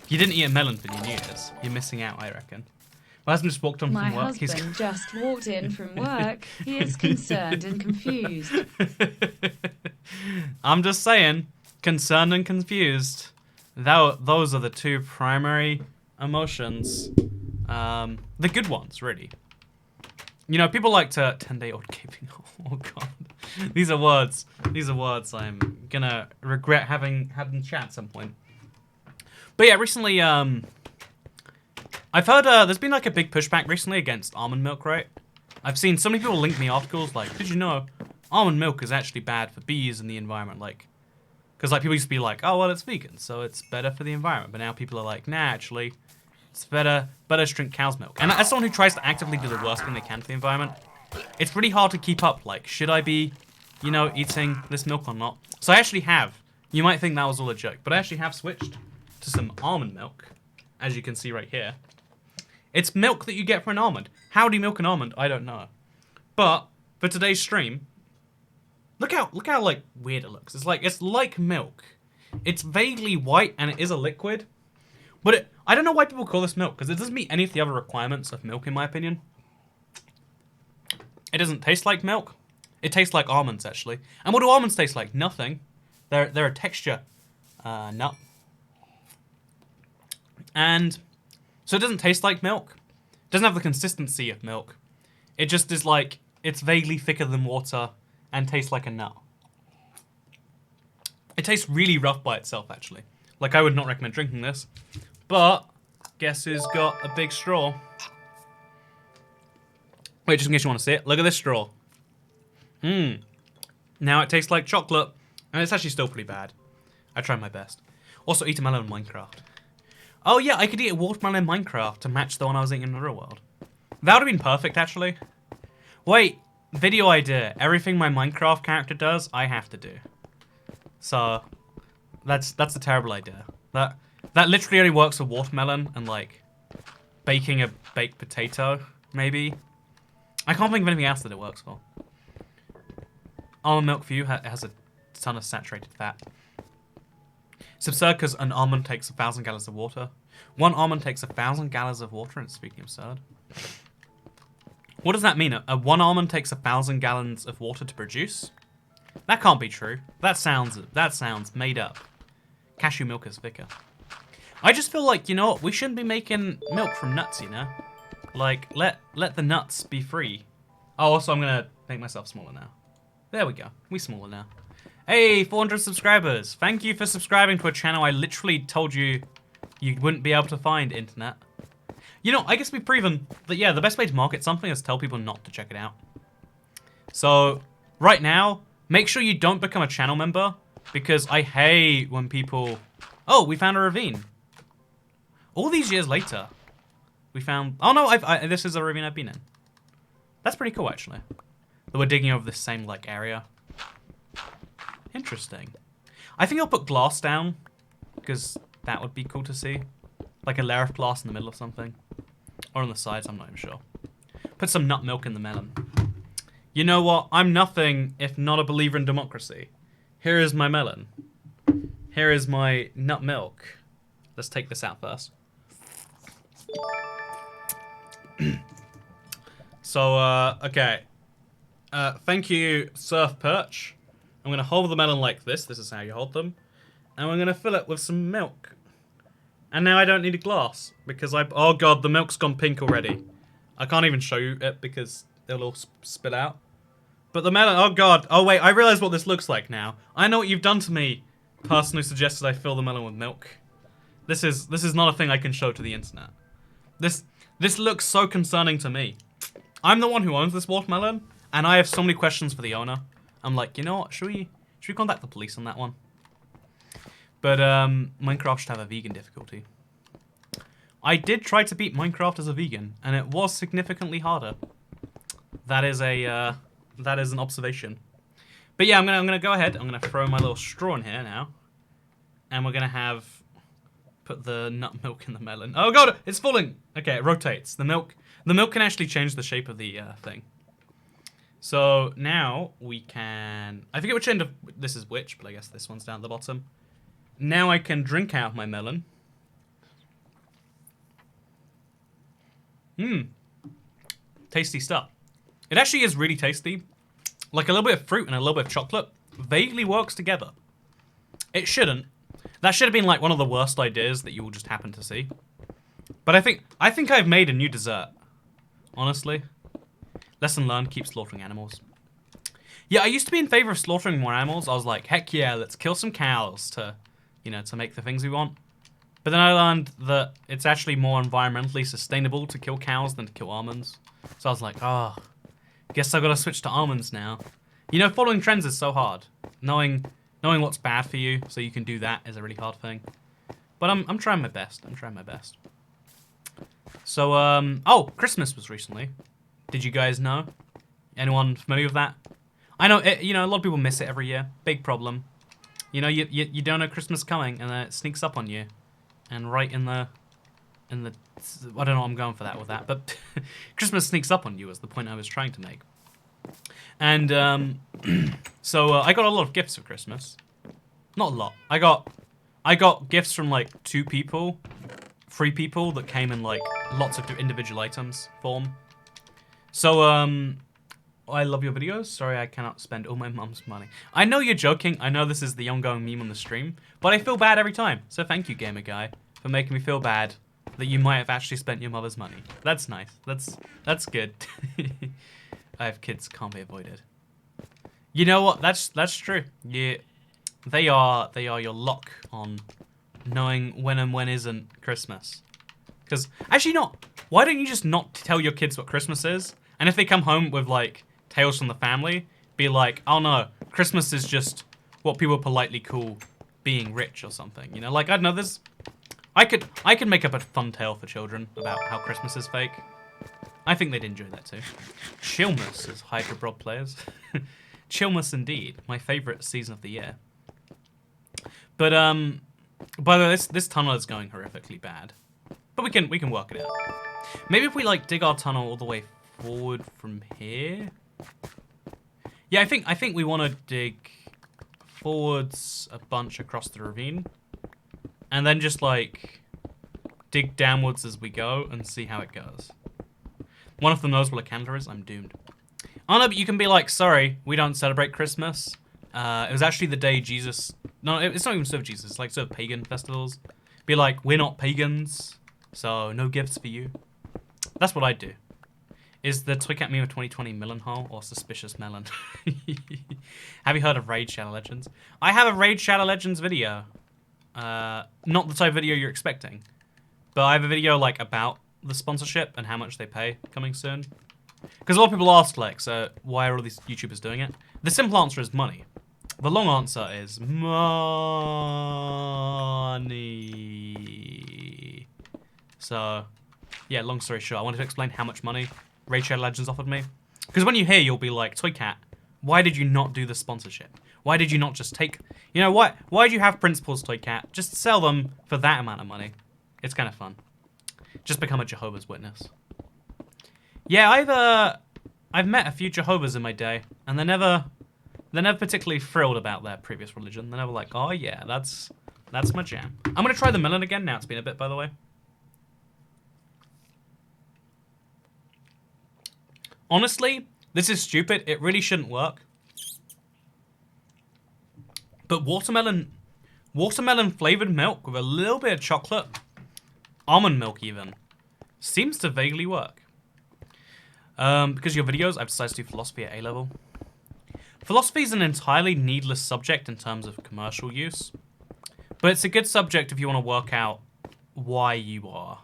You didn't eat a melon for your New Year's. You're missing out, I reckon. My husband just walked on from work. My husband just walked in from work. He is concerned and confused. I'm just saying, concerned and confused. Those are the two primary emotions. The good ones, really. You know, people like to 10-day-old gaping hole. Oh god, these are words I'm gonna regret having had in chat at some point. But yeah, recently, I've heard there's been like a big pushback recently against almond milk, right? I've seen so many people link me articles like, did you know almond milk is actually bad for bees and the environment? Like, because like people used to be like, oh well, it's vegan, so it's better for the environment. But now people are like, nah, actually, it's better to drink cow's milk. And as someone who tries to actively do the worst thing they can for the environment, it's really hard to keep up. Like, should I be, you know, eating this milk or not? So I actually have. You might think that was all a joke, but I actually have switched to some almond milk, as you can see right here. It's milk that you get for an almond. How do you milk an almond? I don't know. But for today's stream, look how like weird it looks. It's like milk. It's vaguely white and it is a liquid. But I don't know why people call this milk, because it doesn't meet any of the other requirements of milk, in my opinion. It doesn't taste like milk. It tastes like almonds, actually. And what do almonds taste like? Nothing. They're a texture nut. And so it doesn't taste like milk. It doesn't have the consistency of milk. It just is like, it's vaguely thicker than water and tastes like a nut. It tastes really rough by itself, actually. Like, I would not recommend drinking this. But guess who's got a big straw? Wait, just in case you want to see it, look at this straw. Now it tastes like chocolate, and it's actually still pretty bad. I tried my best. Also, eat a melon in Minecraft. Oh yeah, I could eat a watermelon in Minecraft to match the one I was eating in the real world. That would have been perfect, actually. Wait, video idea. Everything my Minecraft character does, I have to do. So, that's a terrible idea. That literally only works for watermelon and, like, baking a baked potato, maybe. I can't think of anything else that it works for. Almond milk for you has a ton of saturated fat. It's absurd because an almond takes 1,000 gallons of water. One almond takes 1,000 gallons of water, and it's speaking absurd. What does that mean? One almond takes 1,000 gallons of water to produce? That can't be true. That sounds made up. Cashew milk is thicker. I just feel like, you know what, we shouldn't be making milk from nuts, you know? Like, let the nuts be free. Oh, also, I'm gonna make myself smaller now. There we go. We smaller now. Hey, 400 subscribers. Thank you for subscribing to a channel I literally told you wouldn't be able to find, internet. You know, I guess we've proven that, yeah, the best way to market something is to tell people not to check it out. So, right now, make sure you don't become a channel member, because I hate when people... Oh, we found a ravine. All these years later, we found... Oh no, this is a ravine I've been in. That's pretty cool, actually. That we're digging over this same, like, area. Interesting. I think I'll put glass down, because that would be cool to see. Like a layer of glass in the middle of something. Or on the sides, I'm not even sure. Put some nut milk in the melon. You know what? I'm nothing if not a believer in democracy. Here is my melon. Here is my nut milk. Let's take this out first. So, okay. Thank you, Surf Perch. I'm going to hold the melon like this. This is how you hold them. And we're going to fill it with some milk. And now I don't need a glass. Because oh god, the milk's gone pink already. I can't even show you it because it'll all spill out. But the melon, oh god. Oh wait, I realize what this looks like now. I know what you've done to me, person who suggested I fill the melon with milk. This is not a thing I can show to the internet. This looks so concerning to me. I'm the one who owns this watermelon, and I have so many questions for the owner. I'm like, you know what? Should we contact the police on that one? But Minecraft should have a vegan difficulty. I did try to beat Minecraft as a vegan, and it was significantly harder. That is an observation. But yeah, I'm gonna go ahead. I'm gonna throw my little straw in here now, and we're gonna put the nut milk in the melon. Oh god, it's falling. Okay, it rotates. The milk can actually change the shape of the thing. So now we can. I forget which end of this is which, but I guess this one's down at the bottom. Now I can drink out of my melon. Tasty stuff. It actually is really tasty. Like a little bit of fruit and a little bit of chocolate vaguely works together. It shouldn't. That should have been like one of the worst ideas that you will just happen to see. But I think I've made a new dessert. Honestly. Lesson learned, keep slaughtering animals. Yeah, I used to be in favor of slaughtering more animals. I was like, heck yeah, let's kill some cows to make the things we want. But then I learned that it's actually more environmentally sustainable to kill cows than to kill almonds. So I was like, oh, guess I've got to switch to almonds now. You know, following trends is so hard. Knowing what's bad for you so you can do that is a really hard thing. But I'm trying my best. I'm trying my best. So, oh, Christmas was recently. Did you guys know? Anyone familiar with that? I know, a lot of people miss it every year. Big problem. You know, you don't know Christmas coming, and then it sneaks up on you. And right in the, I don't know what I'm going for that with that, but Christmas sneaks up on you is the point I was trying to make. And so I got a lot of gifts for Christmas. Not a lot. I got gifts from like 3 people that came in like lots of individual items form. So I love your videos. Sorry I cannot spend all my mum's money. I know you're joking. I know this is the ongoing meme on the stream, but I feel bad every time. So thank you, gamer guy, for making me feel bad that you might have actually spent your mother's money. That's nice. That's good. I have kids, can't be avoided. You know what? That's true. Yeah, they are your lock on knowing when and when isn't Christmas. Because actually, not. Why don't you just not tell your kids what Christmas is? And if they come home with like tales from the family, be like, oh no, Christmas is just what people politely call being rich or something. You know, like I don't know. I could make up a fun tale for children about how Christmas is fake. I think they'd enjoy that too. Chillmas as Hydrobrob players. Chillmas indeed, my favourite season of the year. But by the way, this tunnel is going horrifically bad. But we can work it out. Maybe if we like dig our tunnel all the way forward from here. Yeah, I think we want to dig forwards a bunch across the ravine. And then just like dig downwards as we go and see how it goes. One of them knows what a candle is. I'm doomed. Oh no, but you can be like, sorry, we don't celebrate Christmas. It was actually the day Jesus... No, it's not even serve Jesus. It's like serve pagan festivals. Be like, we're not pagans, so no gifts for you. That's what I'd do. Is the Twig at Me of 2020 melon hole or suspicious melon? Have you heard of Raid Shadow Legends? I have a Raid Shadow Legends video. Not the type of video you're expecting. But I have a video like about the sponsorship and how much they pay coming soon. Because a lot of people ask like, so why are all these YouTubers doing it? The simple answer is money. The long answer is money. So, yeah, long story short, I wanted to explain how much money Raid Shadow Legends offered me. Because when you hear, you'll be like, Toycat, why did you not do the sponsorship? Why did you not just take... You know, why do you have principles, Toycat? Just sell them for that amount of money. It's kind of fun. Just become a Jehovah's Witness. Yeah, I've met a few Jehovah's in my day, and they're never particularly thrilled about their previous religion. They're never like, oh yeah, that's my jam. I'm gonna try the melon again. Now it's been a bit, by the way. Honestly, this is stupid. It really shouldn't work. But watermelon flavored milk with a little bit of chocolate, almond milk even, seems to vaguely work. Because of your videos, I've decided to do philosophy at A-level. Philosophy is an entirely needless subject in terms of commercial use. But it's a good subject if you want to work out why you are.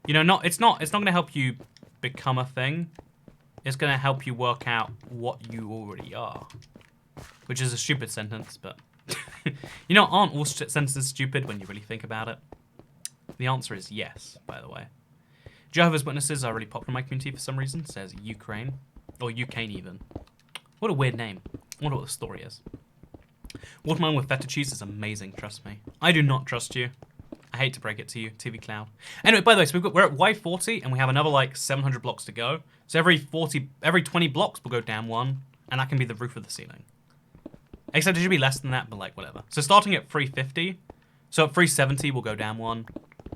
You know, it's not going to help you become a thing. It's going to help you work out what you already are. Which is a stupid sentence, but... you know, aren't all sentences stupid when you really think about it? The answer is yes, by the way. Jehovah's Witnesses are really popular in my community for some reason. It says Ukraine. Or Ukraine even. What a weird name. I wonder what the story is. Watermelon with feta cheese is amazing, trust me. I do not trust you. I hate to break it to you, TV Cloud. Anyway, by the way, so we're at Y40 and we have another like 700 blocks to go. So every 20 blocks we'll go down one, and that can be the roof of the ceiling. Except it should be less than that, but like whatever. So starting at 350, so at 370 we'll go down one.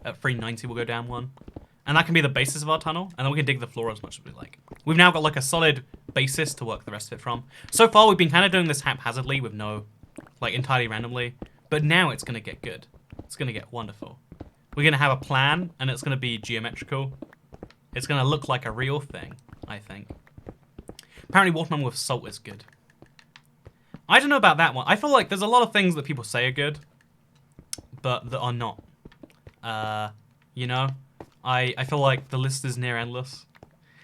At 390 we'll go down one. And that can be the basis of our tunnel, and then we can dig the floor as much as we like. We've now got like a solid basis to work the rest of it from. So far we've been kind of doing this haphazardly with no, like entirely randomly, but now it's gonna get good. It's gonna get wonderful. We're gonna have a plan, and it's gonna be geometrical. It's gonna look like a real thing, I think. Apparently watermelon with salt is good. I don't know about that one. I feel like there's a lot of things that people say are good, but that are not. You know? I feel like the list is near endless.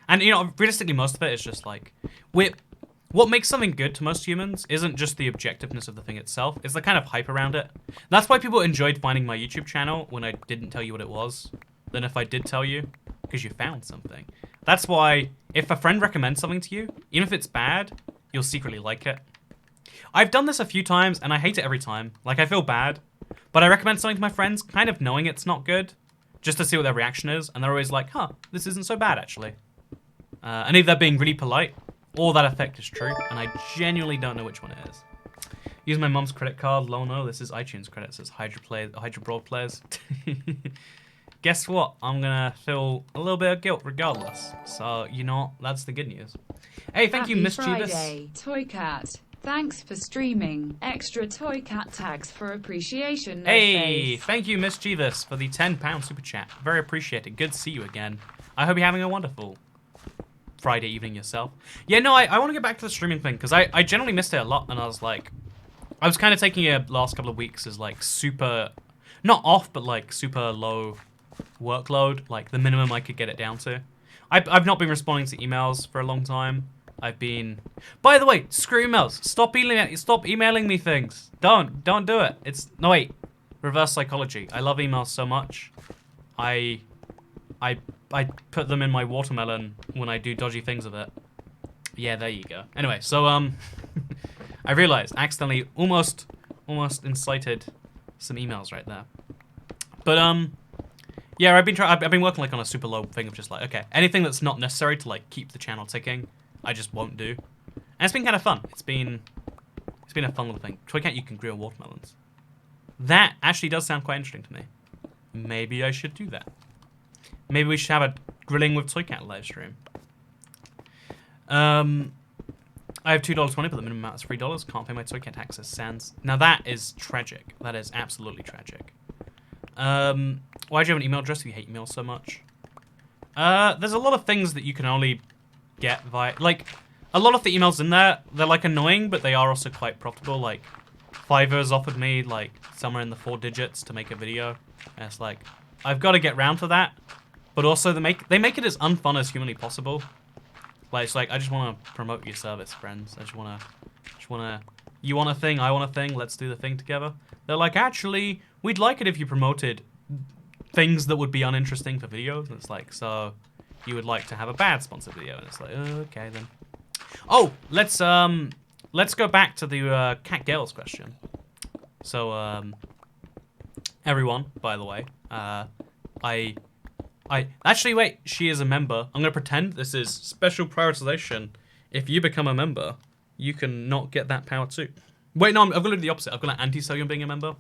And, you know, realistically, most of it is just like... What makes something good to most humans isn't just the objectiveness of the thing itself. It's the kind of hype around it. That's why people enjoyed finding my YouTube channel when I didn't tell you what it was. Than if I did tell you, because you found something. That's why, if a friend recommends something to you, even if it's bad, you'll secretly like it. I've done this a few times, and I hate it every time. Like, I feel bad. But I recommend something to my friends, kind of knowing it's not good, just to see what their reaction is, and they're always like, huh, this isn't so bad, actually. And either they're being really polite, or that effect is true, and I genuinely don't know which one it is. Use my mom's credit card. Lol, no, this is iTunes credit. It says Hydra Broad Players. Guess what? I'm gonna feel a little bit of guilt regardless. So, you know, that's the good news. Hey, thank you, Mischievous. Friday, Toy Cat. Thanks for streaming. Extra Toy Cat tags for appreciation. No hey, face. thank you, Mischievous, for the £10 super chat. Very appreciated. Good to see you again. I hope you're having a wonderful Friday evening yourself. Yeah, no, I want to get back to the streaming thing, because I generally missed it a lot, and I was like... I was kind of taking it last couple of weeks as, like, super... Not off, but, like, super low workload. Like, the minimum I could get it down to. I've not been responding to emails for a long time. I've been... By the way, screw emails. Stop emailing me things. Don't do it. It's... No, wait. Reverse psychology. I love emails so much. I put them in my watermelon when I do dodgy things with it. Yeah, there you go. Anyway, so, I realized, accidentally, almost incited some emails right there. But, yeah, I've been working, like, on a super low thing of just, like, okay, anything that's not necessary to, like, keep the channel ticking, I just won't do. And it's been kind of fun. It's been a fun little thing. Toy Cat, you can grill watermelons. That actually does sound quite interesting to me. Maybe I should do that. Maybe we should have a grilling with Toy Cat live stream. I have $2.20, but the minimum amount is $3. Can't pay my Toy Cat taxes. Sans. Now that is tragic. That is absolutely tragic. Why do you have an email address if you hate emails so much? There's a lot of things that you can only get via... Like, a lot of the emails in there, they're, like, annoying, but they are also quite profitable. Like, Fiverr's offered me, like, somewhere in the 4 digits to make a video. And it's like, I've got to get round to that. But also, they make it as unfun as humanly possible. Like, it's like, I just want to promote your service, friends. I just want to... You want a thing, I want a thing, let's do the thing together. They're like, actually, we'd like it if you promoted things that would be uninteresting for videos. And it's like, so you would like to have a bad sponsored video. And it's like, okay, then. Oh, let's go back to the Cat Gales question. So, everyone, by the way, actually, wait, she is a member. I'm going to pretend this is special prioritization. If you become a member, you can not get that power too. Wait, no, I'm going to do the opposite. I'm going to anti-sell you on being a member.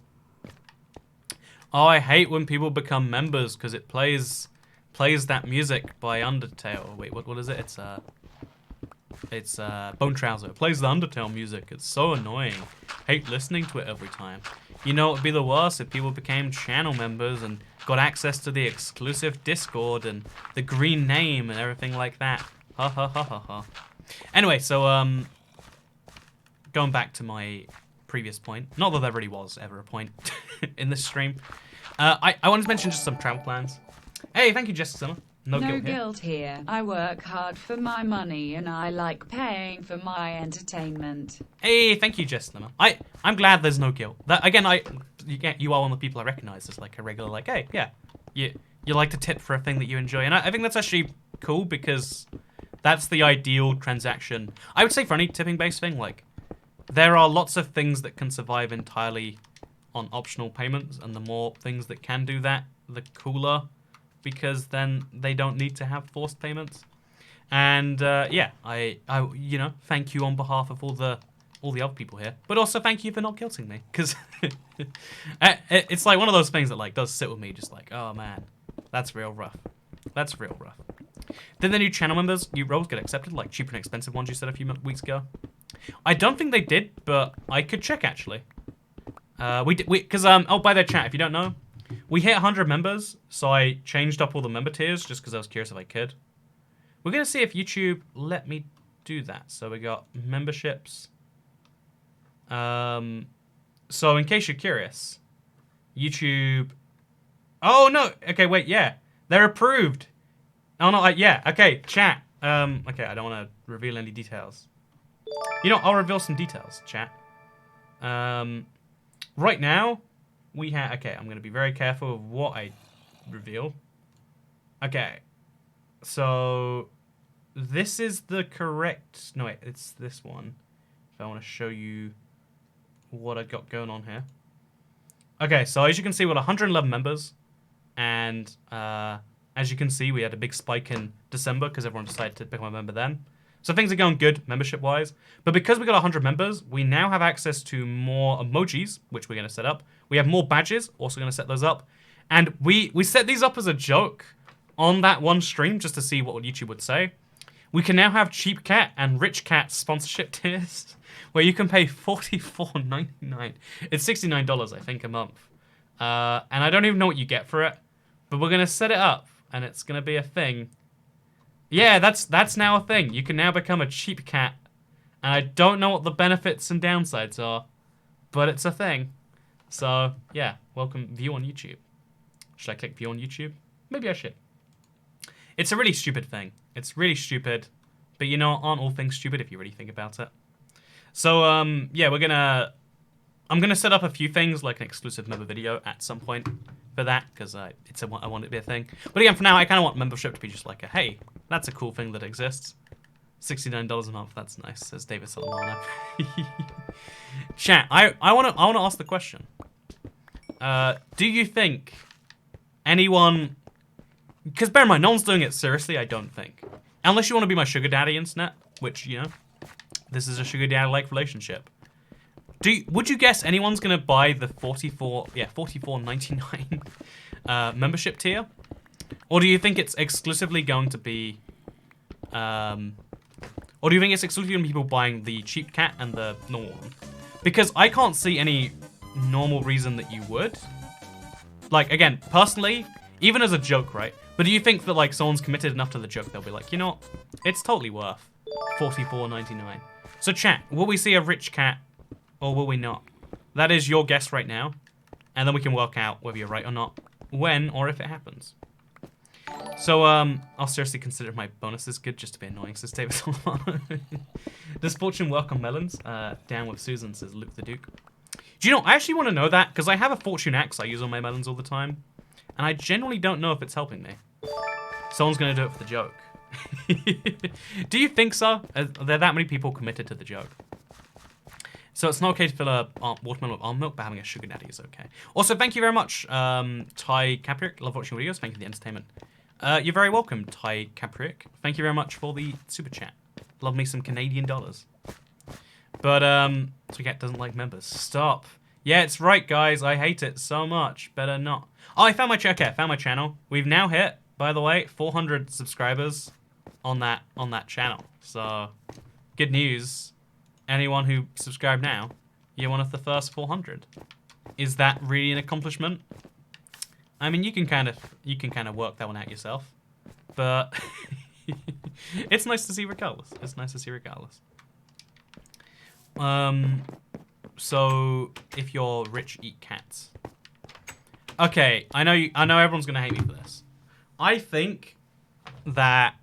Oh, I hate when people become members because it plays that music by Undertale. Wait, what is it? It's Bone Trouser. It plays the Undertale music. It's so annoying. Hate listening to it every time. You know, it would be the worst if people became channel members and got access to the exclusive Discord and the green name and everything like that. Ha ha ha ha ha. Anyway, so, going back to my previous point. Not that there really was ever a point in this stream. I wanted to mention just some travel plans. Hey, thank you, Jessica. No guilt here. I work hard for my money and I like paying for my entertainment. Hey, thank you, Jessica. I'm glad there's no guilt. That again, you are one of the people I recognize as like a regular, like, hey, yeah, you like to tip for a thing that you enjoy, and I think that's actually cool because that's the ideal transaction. I would say for any tipping-based thing, like, there are lots of things that can survive entirely on optional payments, and the more things that can do that, the cooler, because then they don't need to have forced payments. And yeah, I you know, thank you on behalf of all the other people here, but also thank you for not guilting me, because it's like one of those things that like does sit with me, just like, oh man, that's real rough. That's real rough. Did the new channel members, new roles get accepted, like cheaper and expensive ones you said a few weeks ago? I don't think they did, but I could check actually. Because oh, by the chat, if you don't know, we hit 100 members, so I changed up all the member tiers just because I was curious if I could. We're gonna see if YouTube let me do that. So we got memberships. So in case you're curious, YouTube. Oh no. Okay, wait. Yeah, they're approved. Oh no. Yeah. Okay. Chat. Okay. I don't want to reveal any details. You know, I'll reveal some details. Chat. Right now, we have. Okay, I'm gonna be very careful of what I reveal. Okay. So this is the correct. No wait, it's this one. If I want to show you what I got going on here. Okay, so as you can see, we're 111 members, and as you can see, we had a big spike in December because everyone decided to become a member then. So things are going good membership-wise, but because we got 100 members, we now have access to more emojis, which we're going to set up. We have more badges, also going to set those up, and we set these up as a joke on that one stream just to see what YouTube would say. We can now have Cheap Cat and Rich Cat sponsorship tiers, where you can pay $44.99. It's $69, I think, a month. And I don't even know what you get for it, but we're gonna set it up, and it's gonna be a thing. Yeah, that's now a thing. You can now become a Cheap Cat, and I don't know what the benefits and downsides are, but it's a thing. So yeah, welcome. View on YouTube. Should I click view on YouTube? Maybe I should. It's a really stupid thing. It's really stupid, but you know, aren't all things stupid if you really think about it? So yeah, I'm gonna set up a few things like an exclusive member video at some point for that because I want it to be a thing. But again, for now, I kind of want membership to be just like a hey, that's a cool thing that exists. $69 a month, that's nice, says David Solomon. Chat, I wanna ask the question. Do you think anyone? Because bear in mind, no one's doing it seriously, I don't think. Unless you want to be my sugar daddy, internet, which, you know, this is a sugar daddy-like relationship. Would you guess anyone's going to buy the $44.99 membership tier? Or do you think it's exclusively going to be... or do you think it's exclusively going to be people buying the Cheap Cat and the normal one? Because I can't see any normal reason that you would. Like, again, personally, even as a joke, right? But do you think that, like, someone's committed enough to the joke, they'll be like, you know what? It's totally worth $44.99. So chat, will we see a Rich Cat or will we not? That is your guess right now. And then we can work out whether you're right or not, when or if it happens. So, I'll seriously consider my bonuses good just to be annoying, says David Solomon. Does Fortune work on melons? Down with Susan, says Luke the Duke. Do you know, I actually want to know that, because I have a Fortune X I use on my melons all the time. And I generally don't know if it's helping me. Someone's going to do it for the joke. Do you think so? Are there that many people committed to the joke? So it's not okay to fill a watermelon with almond milk, but having a sugar daddy is okay. Also, thank you very much, Ty Caprick. Love watching videos. Thank you for the entertainment. You're very welcome, Ty Caprick. Thank you very much for the super chat. Love me some Canadian dollars. But, Sweetcat doesn't like members. Stop. Yeah, it's right, guys. I hate it so much. Better not. Oh, I found my okay, I found my channel. We've now hit, by the way, 400 subscribers on that channel. So, good news. Anyone who subscribed now, you're one of the first 400. Is that really an accomplishment? I mean, you can kind of work that one out yourself, but it's nice to see regardless. It's nice to see regardless. So if you're rich, eat cats. Okay, I know everyone's gonna hate me for this. I think that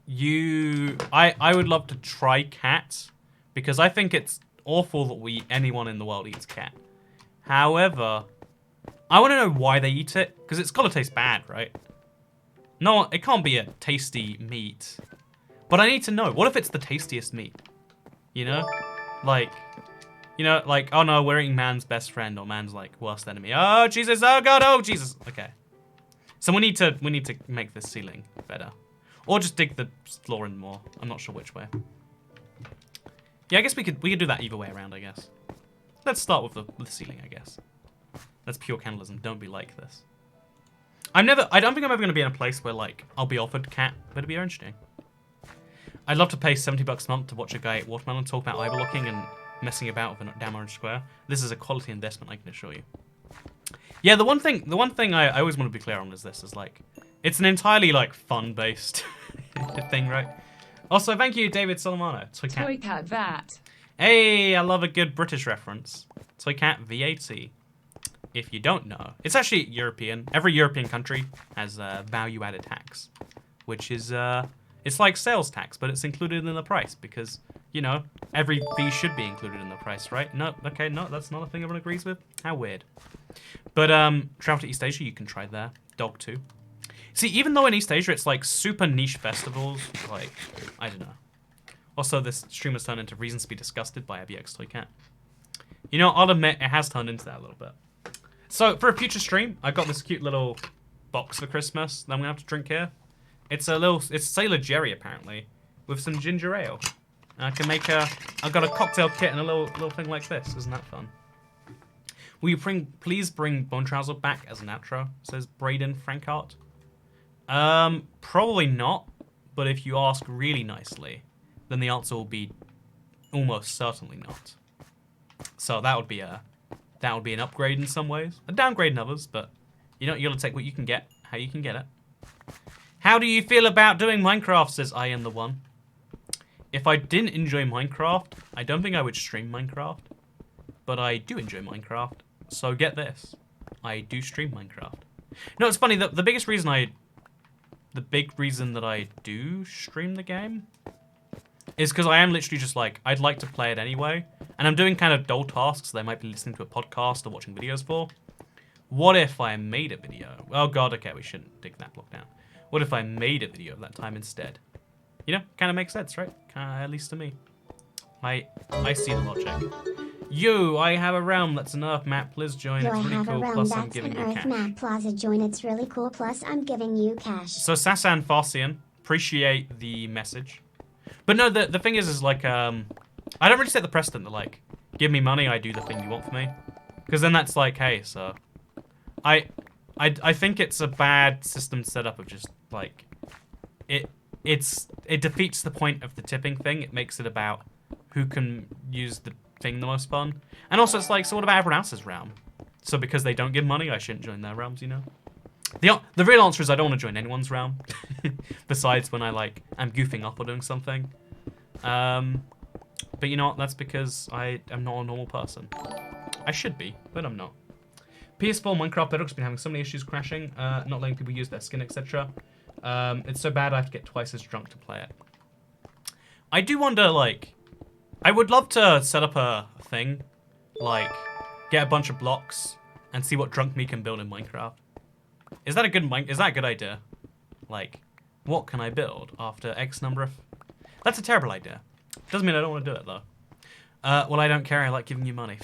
I would love to try cat because I think it's awful that anyone in the world eats cat. However, I want to know why they eat it because it's got to taste bad, right? No, it can't be a tasty meat. But I need to know. What if it's the tastiest meat? You know? Like, oh no, we're eating man's best friend or man's like worst enemy. Oh Jesus! Oh God! Oh Jesus! Okay. So we need to make this ceiling better, or just dig the floor in more. I'm not sure which way. Yeah, I guess we could do that either way around. I guess. Let's start with the ceiling. I guess. That's pure cannibalism. Don't be like this. I don't think I'm ever going to be in a place where like I'll be offered cat, but it'd be interesting. I'd love to pay $70 a month to watch a guy eat watermelon talk about eyeball looking and messing about with a damn orange square. This is a quality investment, I can assure you. Yeah, the one thing I always want to be clear on is this, is like, it's an entirely like fun-based thing, right? Also, thank you, David Solomano. Toy Cat VAT. Hey, I love a good British reference. Toy Cat VAT. If you don't know, it's actually European. Every European country has value-added tax, which is it's like sales tax, but it's included in the price because, you know, every fee should be included in the price, right? No, okay, no, that's not a thing everyone agrees with. How weird. But travel to East Asia, you can try there. Dog too. See, even though in East Asia it's like super niche festivals, like, I don't know. Also, this stream has turned into Reasons to be Disgusted by ABX Toy Cat. You know, I'll admit it has turned into that a little bit. So, for a future stream, I got this cute little box for Christmas that I'm going to have to drink here. It's Sailor Jerry, apparently, with some ginger ale. I can make I've got a cocktail kit and a little thing like this. Isn't that fun? Will you please bring Bone Trouser back as an outro? Says Braden Frankart. Probably not. But if you ask really nicely, then the answer will be almost certainly not. So that would be an upgrade in some ways, a downgrade in others. But you know, you gotta take what you can get, how you can get it. How do you feel about doing Minecraft? Says I am the one. If I didn't enjoy Minecraft, I don't think I would stream Minecraft. But I do enjoy Minecraft. So get this. I do stream Minecraft. No, it's funny, the big reason that I do stream the game is because I am literally just like, I'd like to play it anyway. And I'm doing kind of dull tasks that I might be listening to a podcast or watching videos for. What if I made a video? Oh god, okay, we shouldn't dig that block down. What if I made a video of that time instead? You know, kind of makes sense, right? At least to me. I see the logic. I have a realm that's an Earth map. Please join. It's really cool. Plus, I'm giving you cash. Map Plaza join. It's really cool. Plus, I'm giving you cash. So, Sasan Farsian, appreciate the message. But no, the thing is like, I don't really set the precedent that like, give me money, I do the thing you want for me. Because then that's like, hey, so I think it's a bad system set up of just like, it defeats the point of the tipping thing. It makes it about who can use the thing the most fun. And also it's like, so what about everyone else's realm? So because they don't give money, I shouldn't join their realms, you know? The real answer is I don't want to join anyone's realm. Besides when I'm goofing up or doing something. But you know what? That's because I am not a normal person. I should be, but I'm not. PS4 Minecraft Bedrock's been having so many issues crashing, not letting people use their skin, etc. It's so bad I have to get twice as drunk to play it. I do wonder, like, I would love to set up a thing, like, get a bunch of blocks and see what drunk me can build in Minecraft. Is that a good idea? Like, what can I build after X number of... That's a terrible idea. Doesn't mean I don't want to do it, though. Well, I don't care. I like giving you money.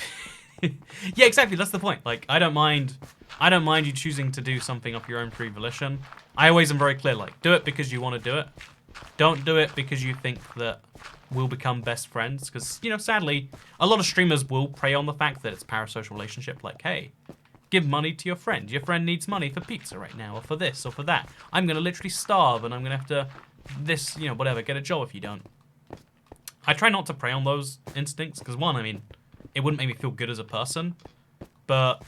Yeah, exactly. That's the point. Like, I don't mind you choosing to do something of your own free volition. I always am very clear, like, do it because you want to do it. Don't do it because you think that we'll become best friends. Because, you know, sadly, a lot of streamers will prey on the fact that it's a parasocial relationship. Like, hey, give money to your friend. Your friend needs money for pizza right now, or for this, or for that. I'm going to literally starve, and I'm going to have to, this, you know, whatever, get a job if you don't. I try not to prey on those instincts, because one, I mean, it wouldn't make me feel good as a person. But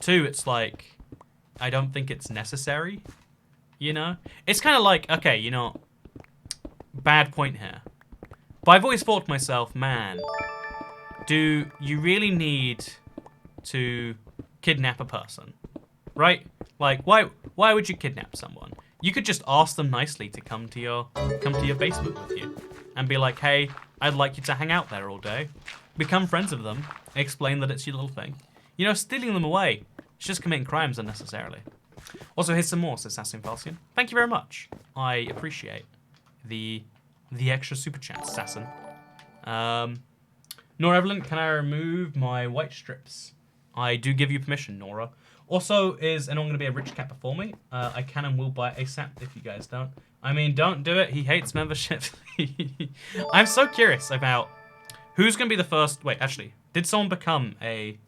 two, it's like, I don't think it's necessary, you know? It's kind of like, okay, you know, bad point here. But I've always thought to myself, man, do you really need to kidnap a person? Right? Like, why would you kidnap someone? You could just ask them nicely to come to your basement with you and be like, hey, I'd like you to hang out there all day. Become friends with them. Explain that it's your little thing. You know, stealing them away. It's just committing crimes unnecessarily. Also, here's some more, says Assassin Falcion. Thank you very much. I appreciate the extra super chat, Assassin. Nora Evelyn, can I remove my white strips? I do give you permission, Nora. Also, is anyone going to be a rich cat before me? I can and will buy ASAP if you guys don't. I mean, don't do it. He hates membership. I'm so curious about who's going to be the first... Wait, actually, did someone become a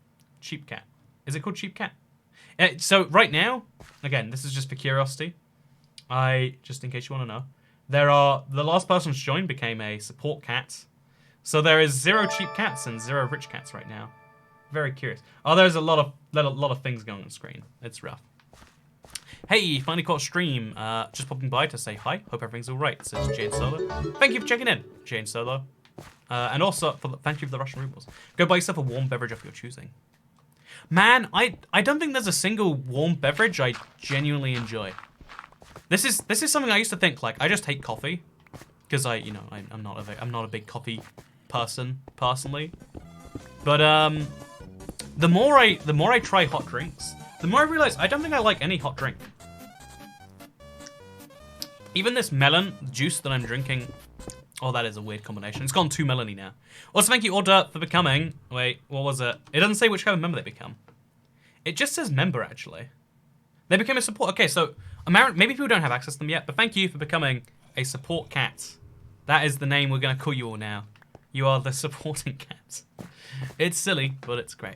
cheap cat? Is it called cheap cat? So right now, again, this is just for curiosity. Just in case you want to know, the last person to join became a support cat. So there is 0 cheap cats and 0 rich cats right now. Very curious. Oh, there's a lot of things going on screen. It's rough. Hey, finally caught a stream. Just popping by to say hi. Hope everything's all right. Says Jane Solo. Thank you for checking in, Jane Solo. And also thank you for the Russian rubles. Go buy yourself a warm beverage of your choosing. Man, I don't think there's a single warm beverage I genuinely enjoy. This is something I used to think, like, I just hate coffee because I'm not a big coffee person personally. But the more I try hot drinks, the more I realize I don't think I like any hot drink. Even this melon juice that I'm drinking. Oh, that is a weird combination. It's gone too melony now. Also, thank you, Order, for becoming... Wait, what was it? It doesn't say which kind of member they become. It just says member, actually. They became a support... Okay, so maybe people don't have access to them yet, but thank you for becoming a support cat. That is the name we're going to call you all now. You are the supporting cat. It's silly, but it's great.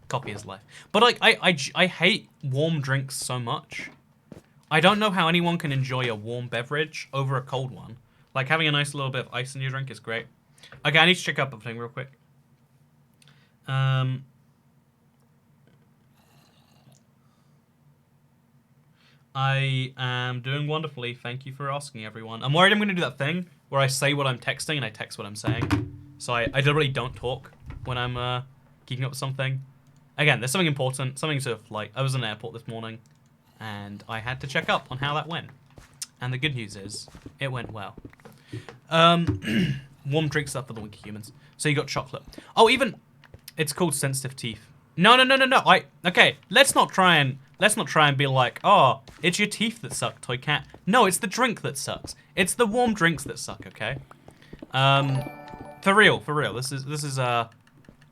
Coffee is life. But like, I hate warm drinks so much. I don't know how anyone can enjoy a warm beverage over a cold one. Like, having a nice little bit of ice in your drink is great. Okay, I need to check up a thing real quick. I am doing wonderfully. Thank you for asking, everyone. I'm worried I'm going to do that thing where I say what I'm texting and I text what I'm saying. So I deliberately don't talk when I'm keeping up with something. Again, there's something important, something sort of like, I was in an airport this morning and I had to check up on how that went. And the good news is, it went well. Warm drink stuff for the winky humans. So you got chocolate. Oh, even, it's called sensitive teeth. No. Okay, let's not try and be like, oh, it's your teeth that suck, toy cat. No, it's the drink that sucks. It's the warm drinks that suck, okay? For real. This is a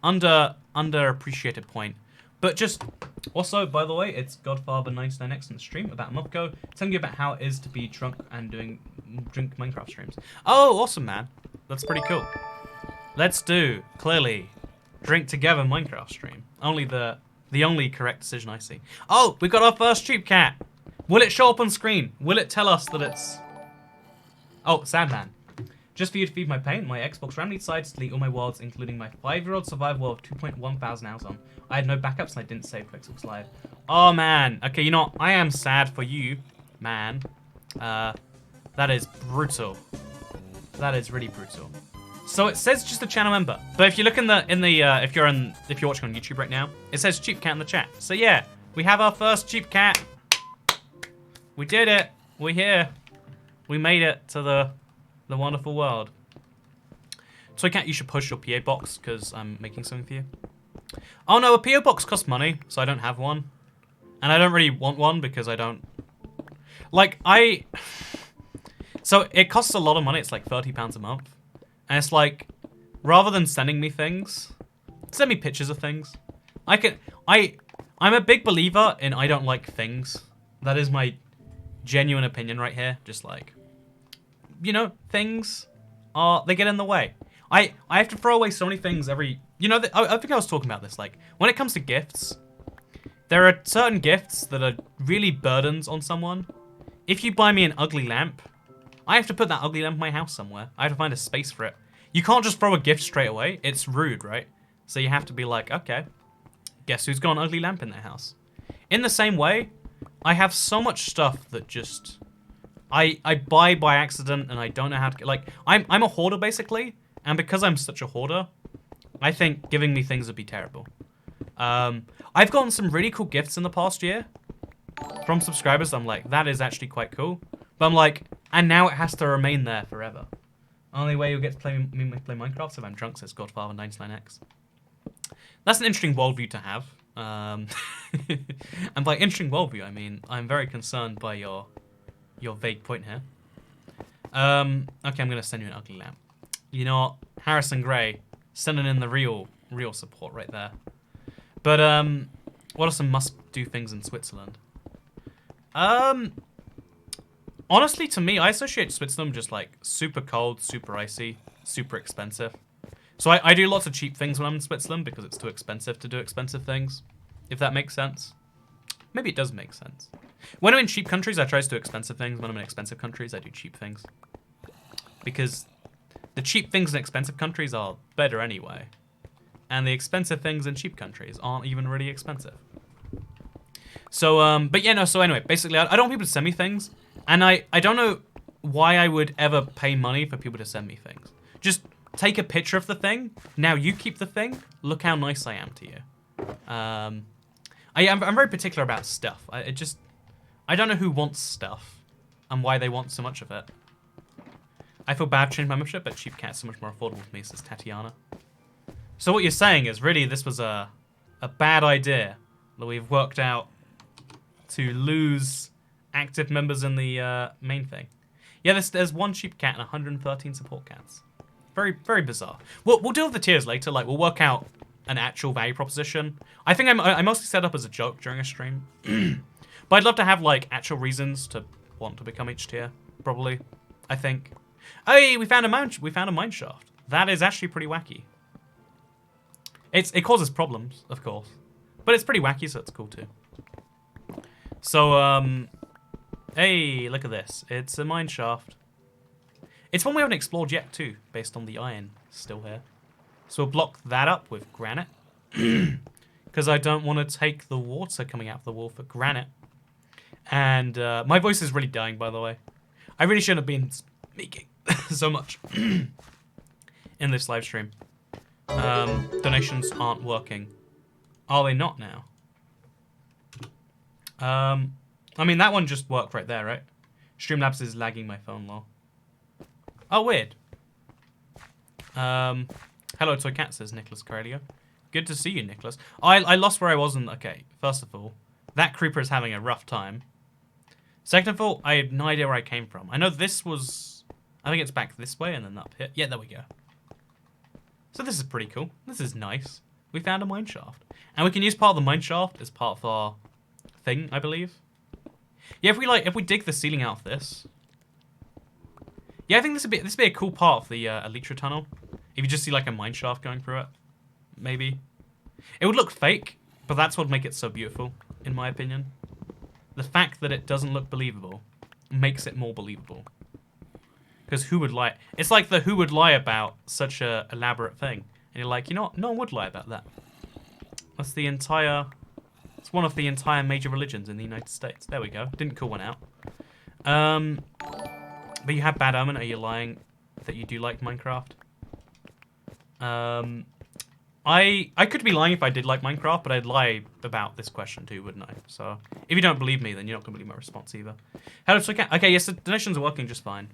underappreciated point. But just, also, by the way, it's Godfather99X in the stream about a month ago, telling you about how it is to be drunk and drink Minecraft streams. Oh, awesome, man. That's pretty cool. Let's do, clearly, drink together Minecraft stream. Only the only correct decision I see. Oh, we got our first cheap cat. Will it show up on screen? Will it tell us that it's... Oh, Sandman. Just for you to feed my pain, my Xbox randomly decided to delete all my worlds, including my 5-year-old survival world of 2.1 thousand hours on. I had no backups and I didn't save for Xbox Live. Oh, man. Okay, you know what? I am sad for you, man. That is brutal. That is really brutal. So it says just a channel member, but if you look if you're watching on YouTube right now, it says cheap cat in the chat. So yeah, we have our first cheap cat. We did it. We're here. We made it to the wonderful world. Toy cat, you should push your PO box because I'm making something for you. Oh no, a PO box costs money, so I don't have one, and I don't really want one because I don't like So it costs a lot of money. It's like £30 a month. And it's like, rather than sending me things, send me pictures of things. I'm a big believer in I don't like things. That is my genuine opinion right here. Just like, you know, things they get in the way. I have to throw away so many things every, you know, I think I was talking about this. Like, when it comes to gifts, there are certain gifts that are really burdens on someone. If you buy me an ugly lamp, I have to put that ugly lamp in my house somewhere. I have to find a space for it. You can't just throw a gift straight away. It's rude, right? So you have to be like, okay, guess who's got an ugly lamp in their house? In the same way, I have so much stuff that just... I buy by accident and I don't know how to... Like, I'm a hoarder, basically. And because I'm such a hoarder, I think giving me things would be terrible. I've gotten some really cool gifts in the past year from subscribers. I'm like, that is actually quite cool. But I'm like, and now it has to remain there forever. Only way you'll get to play Minecraft is if I'm drunk, says Godfather99X. That's an interesting worldview to have. And by interesting worldview, I mean I'm very concerned by your vague point here. Okay, I'm gonna send you an ugly lamp. You know what, Harrison Gray, sending in the real support right there. But what are some must-do things in Switzerland? Honestly, to me, I associate Switzerland just like super cold, super icy, super expensive. So I do lots of cheap things when I'm in Switzerland because it's too expensive to do expensive things, if that makes sense. Maybe it does make sense. When I'm in cheap countries, I try to do expensive things. When I'm in expensive countries, I do cheap things. Because the cheap things in expensive countries are better anyway. And the expensive things in cheap countries aren't even really expensive. So, but yeah, no, so anyway, basically, I don't want people to send me things. And I don't know why I would ever pay money for people to send me things. Just take a picture of the thing. Now you keep the thing. Look how nice I am to you. I'm very particular about stuff. I don't know who wants stuff and why they want so much of it. I feel bad changing my membership, but Cheap Cat's so much more affordable to me, says Tatiana. So what you're saying is really this was a bad idea that we've worked out to lose active members in the main thing. Yeah, there's one Cheap Cat and 113 support cats. Very, very bizarre. We'll deal with the tiers later. Like, we'll work out an actual value proposition. I think I mostly set up as a joke during a stream. But I'd love to have, like, actual reasons to want to become each tier, probably, I think. Hey, we found a mine shaft. That is actually pretty wacky. It causes problems, of course. But it's pretty wacky, so it's cool, too. So, hey, look at this. It's a mine shaft. It's one we haven't explored yet, too, based on the iron still here. So we'll block that up with granite. Because I don't want to take the water coming out of the wall for granite. And my voice is really dying, by the way. I really shouldn't have been speaking so much in this live stream. Donations aren't working. Are they not now? I mean, that one just worked right there, right? Streamlabs is lagging my phone, lol. Oh, weird. Hello, Toy Cat, says Nicholas Corelio. Good to see you, Nicholas. I lost where I was in... Okay, first of all, that creeper is having a rough time. Second of all, I had no idea where I came from. I know this was... I think it's back this way and then up here. Yeah, there we go. So this is pretty cool. This is nice. We found a mine shaft. And we can use part of the mine shaft as part of our thing, I believe. Yeah, if we dig the ceiling out of this... Yeah, I think this would be a cool part of the Elytra tunnel. If you just see like a mine shaft going through it. Maybe. It would look fake, but that's what would make it so beautiful, in my opinion. The fact that it doesn't look believable makes it more believable. Because who would lie? It's like the who would lie about such a elaborate thing. And you're like, you know what? No one would lie about that. That's the entire... It's one of the entire major religions in the United States. There we go. Didn't call one out. But you have Bad Omen. Are you lying that you do like Minecraft? I could be lying if I did like Minecraft, but I'd lie about this question too, wouldn't I? So if you don't believe me, then you're not going to believe my response either. Hello, Toycat. Okay, yes, the donations are working just fine.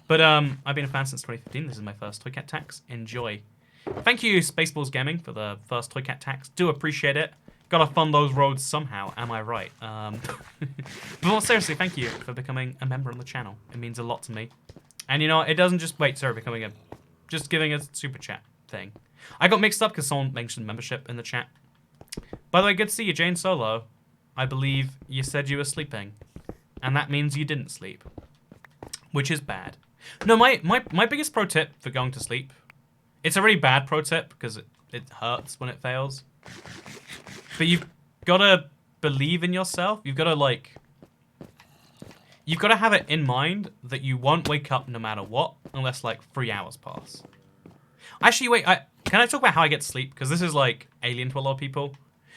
But I've been a fan since 2015. This is my first Toycat tax. Enjoy. Thank you, Spaceballs Gaming, for the first Toycat tax. Do appreciate it. Gotta fund those roads somehow, am I right? But more seriously, thank you for becoming a member on the channel. It means a lot to me. And you know, it doesn't just becoming just giving a super chat thing. I got mixed up because someone mentioned membership in the chat. By the way, good to see you, Jane Solo. I believe you said you were sleeping. And that means you didn't sleep. Which is bad. No, my biggest pro tip for going to sleep, it's a really bad pro tip because it hurts when it fails. But you've got to believe in yourself. You've got to have it in mind that you won't wake up no matter what unless like 3 hours pass. Actually, wait, can I talk about how I get sleep? Because this is like alien to a lot of people.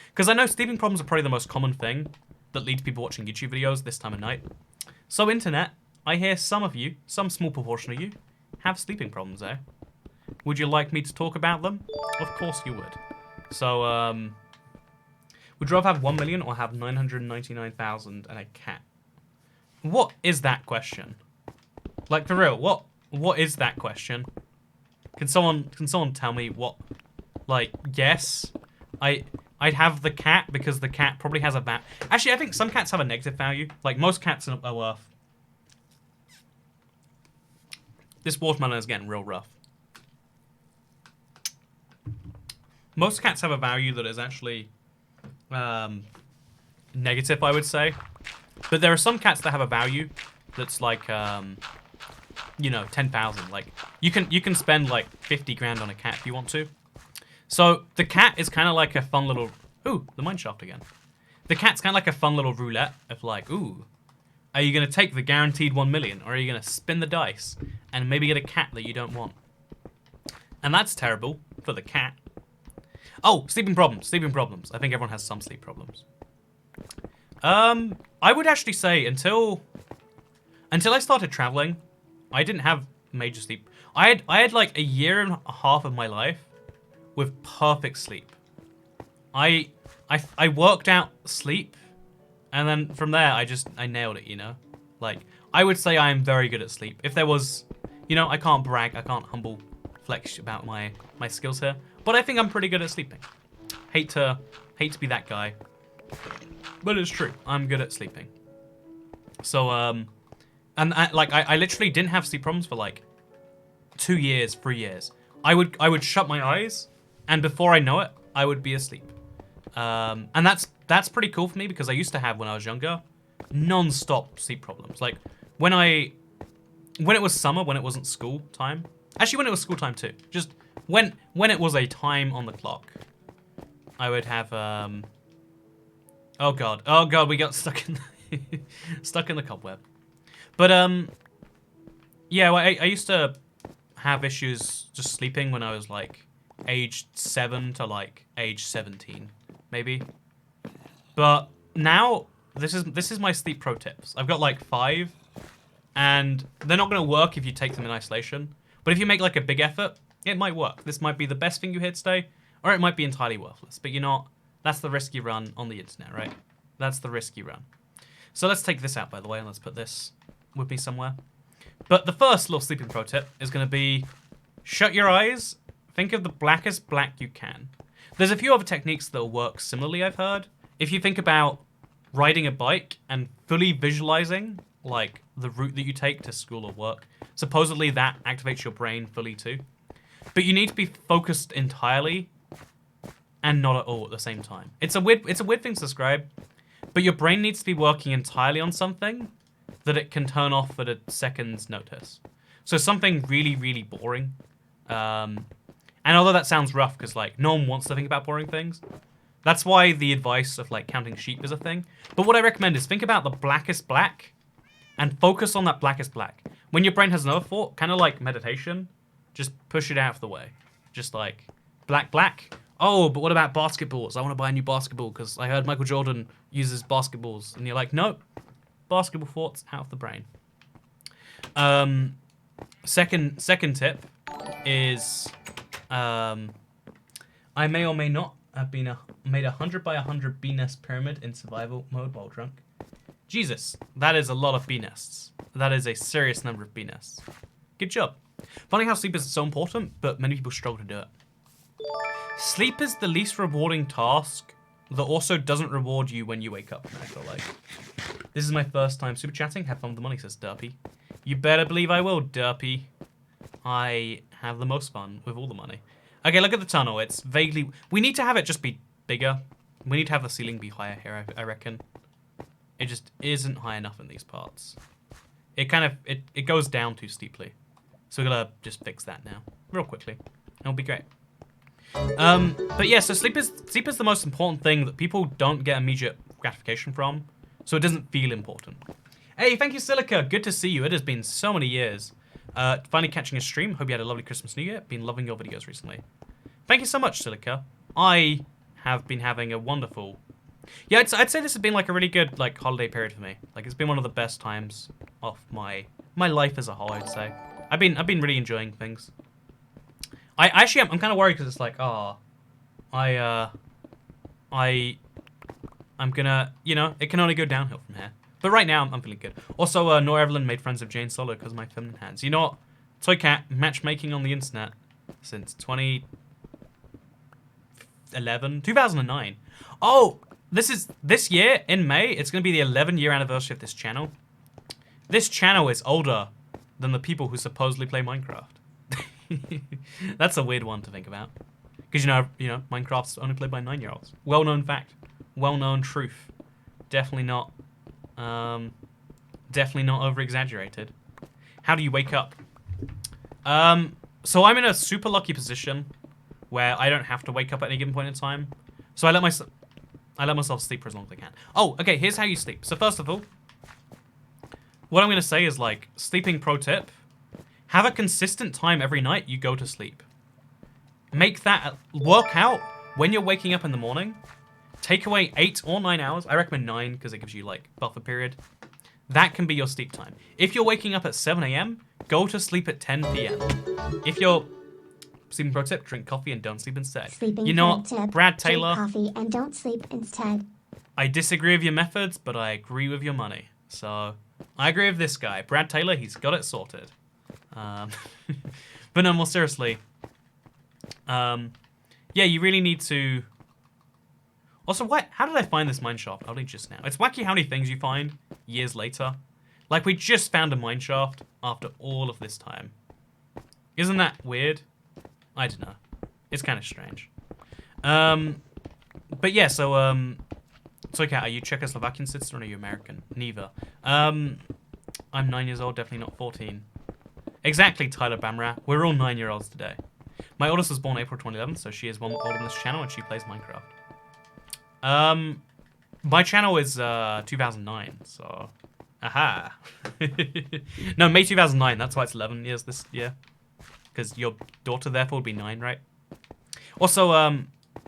Because I know sleeping problems are probably the most common thing that lead to people watching YouTube videos this time of night. So internet, I hear some of you, some small proportion of you, have sleeping problems, eh? Would you like me to talk about them? Of course you would. So, would you rather have 1 million or have 999,000 and a cat? What is that question? Like, for real, what is that question? Can someone tell me what? Like, yes, I'd have the cat because the cat probably has a value. Actually, I think some cats have a negative value. Like, most cats are worth. This watermelon is getting real rough. Most cats have a value that is actually negative, I would say. But there are some cats that have a value that's like, you know, 10,000. Like, you can spend like 50 grand on a cat if you want to. So the cat is kind of like a fun little... Ooh, the mine shaft again. The cat's kind of like a fun little roulette of like, ooh, are you going to take the guaranteed 1 million or are you going to spin the dice and maybe get a cat that you don't want? And that's terrible for the cat. Oh, sleeping problems. Sleeping problems. I think everyone has some sleep problems. I would actually say until I started traveling, I didn't have major sleep. I had like a year and a half of my life with perfect sleep. I worked out sleep, and then from there I nailed it, you know? Like, I would say I am very good at sleep. If there was, you know, I can't brag, I can't humble flex about my skills here, but I think I'm pretty good at sleeping. Hate to be that guy, but it's true. I'm good at sleeping. So, and I literally didn't have sleep problems for like 2 years, 3 years. I would shut my eyes, and before I know it, I would be asleep. And that's pretty cool for me because I used to have, when I was younger, non-stop sleep problems. Like when it was summer, when it wasn't school time. Actually, when it was school time too. Just when it was a time on the clock, I would have oh god, we got stuck in stuck in the cobweb. But yeah, well, I used to have issues just sleeping when I was like age 7 to like age 17, maybe. But now this is my sleep pro tips. I've got like 5, and they're not gonna work if you take them in isolation. But if you make like a big effort, it might work. This might be the best thing you hear today, or it might be entirely worthless. But you know, that's the risk you run on the internet, right? That's the risk you run. So let's take this out, by the way, and let's put this with me somewhere. But the first little sleeping pro tip is going to be shut your eyes, think of the blackest black you can. There's a few other techniques that will work similarly, I've heard. If you think about riding a bike and fully visualizing like the route that you take to school or work, supposedly that activates your brain fully too. But you need to be focused entirely and not at all at the same time. It's a weird thing to describe, but your brain needs to be working entirely on something that it can turn off at a second's notice. So something really, really boring. And although that sounds rough because like no one wants to think about boring things, that's why the advice of like counting sheep is a thing. But what I recommend is think about the blackest black and focus on that blackest black. When your brain has another thought, kind of like meditation, just push it out of the way. Just like black, black. Oh, but what about basketballs? I want to buy a new basketball because I heard Michael Jordan uses basketballs. And you're like, nope. Basketball thoughts out of the brain. Second tip is I may or may not have made a 100 by 100 bee nest pyramid in survival mode while drunk. Jesus, that is a lot of bee nests. That is a serious number of bee nests. Good job. Funny how sleep is so important, but many people struggle to do it. Sleep is the least rewarding task that also doesn't reward you when you wake up, I feel like. This is my first time super chatting. Have fun with the money, says Derpy. You better believe I will, Derpy. I have the most fun with all the money. Okay, look at the tunnel. It's vaguely... We need to have it just be bigger. We need to have the ceiling be higher here, I reckon. It just isn't high enough in these parts. It kind of... It goes down too steeply. So we're gonna just fix that now. Real quickly. It'll be great. But yeah, so sleep is the most important thing that people don't get immediate gratification from, so it doesn't feel important. Hey, thank you, Silica. Good to see you. It has been so many years. Finally catching a stream. Hope you had a lovely Christmas, New Year. Been loving your videos recently. Thank you so much, Silica. I have been having a wonderful... Yeah, I'd say this has been like a really good like holiday period for me. Like it's been one of the best times of my life as a whole, I'd say. I've been really enjoying things. I'm kind of worried because it's like, oh, I'm gonna, you know, it can only go downhill from here. But right now, I'm feeling good. Also, Nora Evelyn made friends with Jane Solo because of my feminine hands. You know what? Toy Cat, matchmaking on the internet since 2009. Oh, this year, in May, it's going to be the 11-year anniversary of this channel. This channel is older than the people who supposedly play Minecraft. That's a weird one to think about. Because, you know, Minecraft's only played by 9-year-olds. Well-known fact. Well-known truth. Definitely not over-exaggerated. How do you wake up? So I'm in a super lucky position where I don't have to wake up at any given point in time. So I let myself sleep for as long as I can. Oh, okay, here's how you sleep. So first of all, what I'm going to say is, like, sleeping pro tip. Have a consistent time every night you go to sleep. Make that work out when you're waking up in the morning. Take away 8 or 9 hours. I recommend 9 because it gives you, like, buffer period. That can be your sleep time. If you're waking up at 7 a.m., go to sleep at 10 p.m. If you're sleeping pro tip, drink coffee and don't sleep instead. Sleeping you know pro what, tip, Brad Taylor? Drink coffee and don't sleep instead. I disagree with your methods, but I agree with your money. So I agree with this guy, Brad Taylor. He's got it sorted. But no, more seriously. Yeah, you really need to. Also, how did I find this mine shaft? Only just now. It's wacky how many things you find years later. Like, we just found a mine shaft after all of this time. Isn't that weird? I don't know. It's kind of strange. But yeah, so, Toy Cat, are you Czechoslovakian citizen or are you American? Neither. I'm 9 years old, definitely not 14. Exactly, Tyler Bamra. We're all 9-year-olds today. My oldest was born April 2011, so she is one older than this channel and she plays Minecraft. My channel is 2009, so aha. No, May 2009. That's why it's 11 years this year, because your daughter therefore would be 9, right? Also,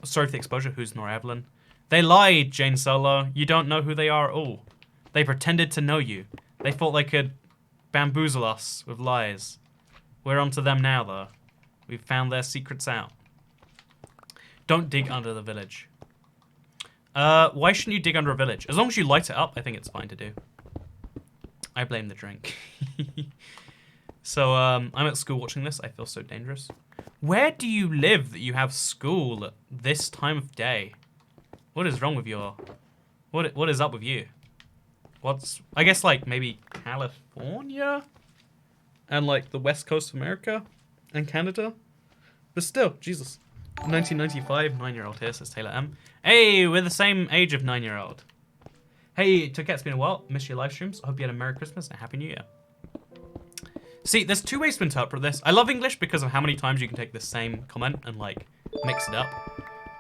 sorry for the exposure. Who's Nora Evelyn? They lied, Jane Solo. You don't know who they are at all. They pretended to know you. They thought they could bamboozle us with lies. We're onto them now, though. We've found their secrets out. Don't dig under the village. Why shouldn't you dig under a village? As long as you light it up, I think it's fine to do. I blame the drink. So, I'm at school watching this. I feel so dangerous. Where do you live that you have school at this time of day? What is wrong with your... What is up with you? I guess, like, maybe California? And, like, the West Coast of America? And Canada? But still, Jesus. 1995, 9-year-old here, says Taylor M. Hey, we're the same age of 9-year-old. Hey, Toy Cat, it's been a while. Missed your live streams. I hope you had a Merry Christmas and a Happy New Year. See, there's two ways to interpret this. I love English because of how many times you can take the same comment and, like, mix it up.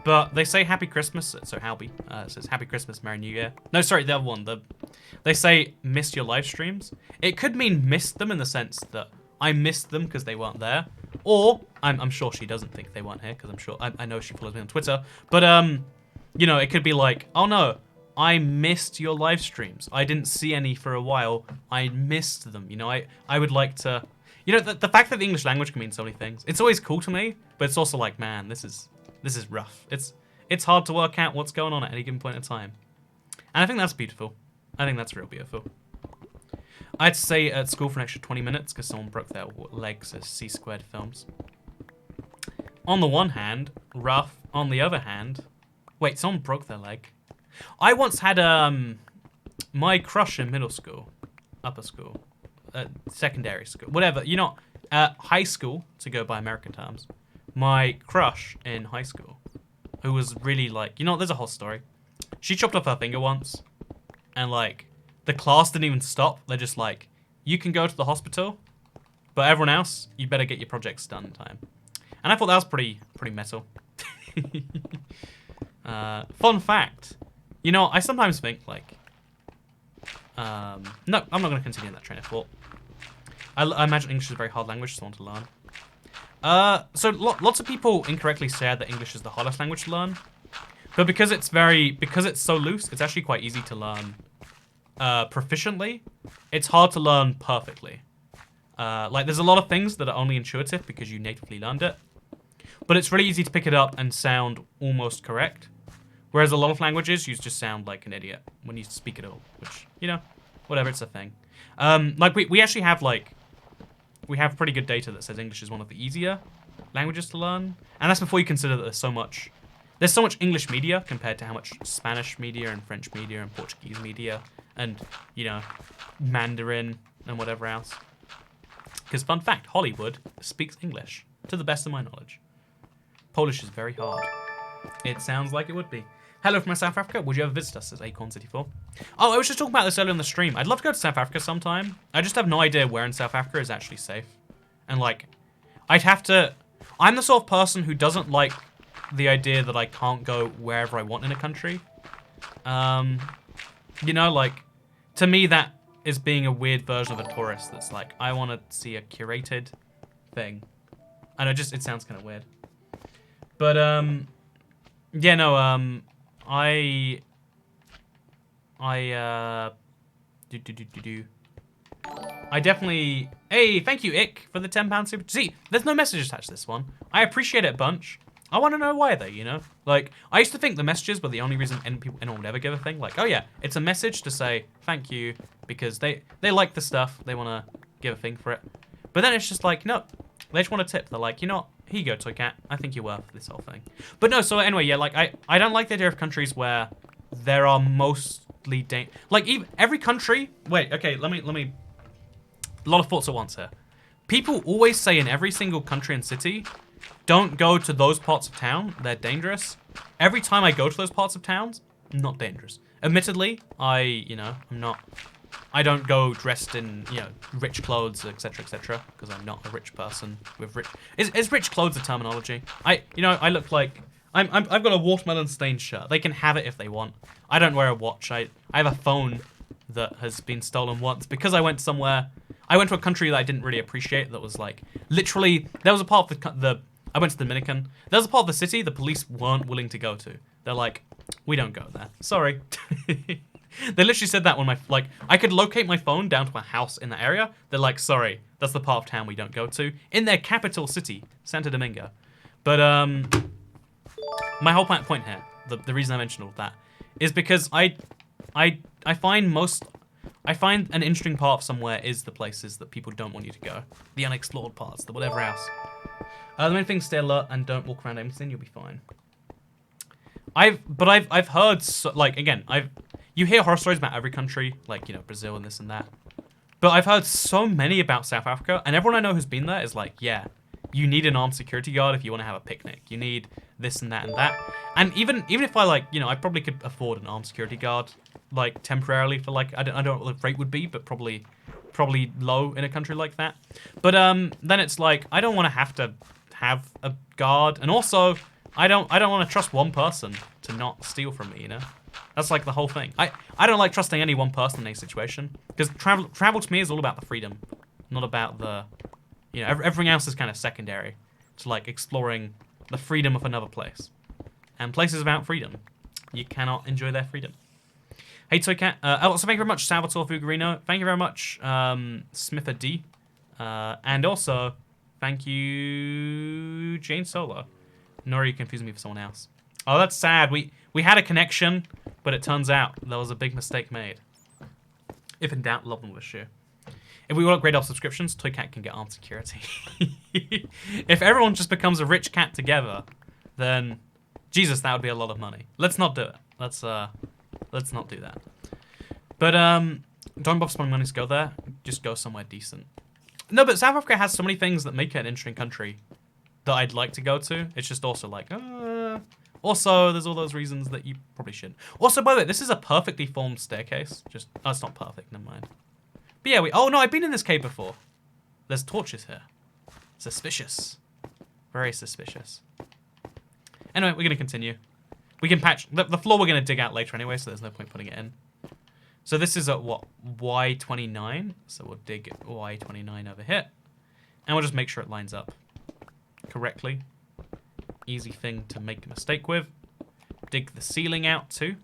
But they say Happy Christmas, so Halby says Happy Christmas, Merry New Year. No, sorry, the other one. They say missed your live streams. It could mean missed them in the sense that I missed them because they weren't there. Or, I'm sure she doesn't think they weren't here because I'm sure, I know she follows me on Twitter. But, you know, it could be like, oh no, I missed your live streams. I didn't see any for a while. I missed them. You know, I would like to... You know, the fact that the English language can mean so many things, it's always cool to me, but it's also like, man, this is rough. It's hard to work out what's going on at any given point in time. And I think that's beautiful. I think that's real beautiful. I had to stay at school for an extra 20 minutes because someone broke their legs as C-squared films. On the one hand, rough. On the other hand... Wait, someone broke their leg? I once had my crush in middle school, upper school, secondary school, whatever. You know, high school, to go by American terms. My crush in high school, who was really like, you know, there's a whole story. She chopped off her finger once, and like, the class didn't even stop. They're just like, you can go to the hospital, but everyone else, you better get your projects done in time. And I thought that was pretty metal. Fun fact. You know, I sometimes think, like... no, I'm not going to continue that train of thought. I imagine English is a very hard language, so I want to learn. So lots of people incorrectly say that English is the hardest language to learn. But because it's so loose, it's actually quite easy to learn proficiently. It's hard to learn perfectly. Like, there's a lot of things that are only intuitive because you natively learned it. but it's really easy to pick it up and sound almost correct. Whereas a lot of languages, you just sound like an idiot when you speak it all, which, you know, whatever, it's a thing. Like, we actually have, like, we have pretty good data that says English is one of the easier languages to learn. And that's before you consider that there's so much English media compared to how much Spanish media and French media and Portuguese media and, you know, Mandarin and whatever else. Because, fun fact, Hollywood speaks English, to the best of my knowledge. Polish is very hard. It sounds like it would be. Hello from South Africa. Would you ever visit us? Says Acorn64. Oh, I was just talking about this earlier on the stream. I'd love to go to South Africa sometime. I just have no idea where in South Africa is actually safe. And, like, I'd have to... I'm the sort of person who doesn't like the idea that I can't go wherever I want in a country. You know, like, to me that is being a weird version of a tourist that's like, I want to see a curated thing. I know, it sounds kind of weird. But, yeah, no, I definitely... Hey, thank you, Ick, for the £10 super... See, there's no message attached to this one. I appreciate it a bunch. I want to know why, though, you know? Like, I used to think the messages were the only reason anyone would ever give a thing. Like, oh, yeah, it's a message to say thank you because they like the stuff. They want to give a thing for it. But then it's just like, no, they just want a tip. They're like, you know what? Here you go, Toy Cat. I think you're worth this whole thing. But no, so anyway, yeah, like, I don't like the idea of countries where there are mostly... Like, even every country... Wait, okay, let me... A lot of thoughts at once here. People always say in every single country and city, don't go to those parts of town, they're dangerous. Every time I go to those parts of towns, not dangerous. Admittedly, I don't go dressed in, you know, rich clothes, etc., etc., because I'm not a rich person with rich... Is rich clothes a terminology? I look like... I've got a watermelon stained shirt. They can have it if they want. I don't wear a watch. I have a phone that has been stolen once because I went somewhere... I went to a country that I didn't really appreciate that was like... Literally, there was a part of the I went to the Dominican. There was a part of the city the police weren't willing to go to. They're like, we don't go there. Sorry. They literally said that when I could locate my phone down to a house in the area. They're like, sorry, that's the part of town we don't go to. In their capital city, Santo Domingo. But, my whole point here, the reason I mentioned all of that, is because I find an interesting part of somewhere is the places that people don't want you to go. The unexplored parts, the whatever else. The main thing, stay alert and don't walk around empty, you'll be fine. I've heard, you hear horror stories about every country, like, you know, Brazil and this and that. But I've heard so many about South Africa, and everyone I know who's been there is like, yeah, you need an armed security guard if you want to have a picnic. You need this and that and that. And even if I, like, you know, I probably could afford an armed security guard, like, temporarily for, like, I don't know what the rate would be, but probably low in a country like that. But then it's like, I don't want to have a guard, and also I don't want to trust one person to not steal from me, you know? That's like the whole thing. I don't like trusting any one person in any situation, because travel to me is all about the freedom, not about the, you know, everything else is kind of secondary to, like, exploring the freedom of another place. And places about freedom, you cannot enjoy their freedom. Hey, Toy Cat. Also, thank you very much, Salvatore Fuggerino. Thank you very much, Smither D. And also, thank you, Jane Solo. Nor you confusing me for someone else. Oh, that's sad. We had a connection, but it turns out there was a big mistake made. If in doubt, love them with a shoe. If we want upgrade our subscriptions, Toy Cat can get armed security. If everyone just becomes a rich cat together, then Jesus, that would be a lot of money. Let's not do it. Let's not do that. But don't bother spending money to go there. Just go somewhere decent. No, but South Africa has so many things that make it an interesting country that I'd like to go to. It's just also like, also, there's all those reasons that you probably shouldn't. Also, by the way, this is a perfectly formed staircase. Just, oh, it's not perfect, never mind. But yeah, oh no, I've been in this cave before. There's torches here. Suspicious. Very suspicious. Anyway, we're going to continue. We can patch, the floor we're going to dig out later anyway, so there's no point putting it in. So this is at what, Y29? So we'll dig Y29 over here. And we'll just make sure it lines up correctly. Easy thing to make a mistake with. Dig the ceiling out too.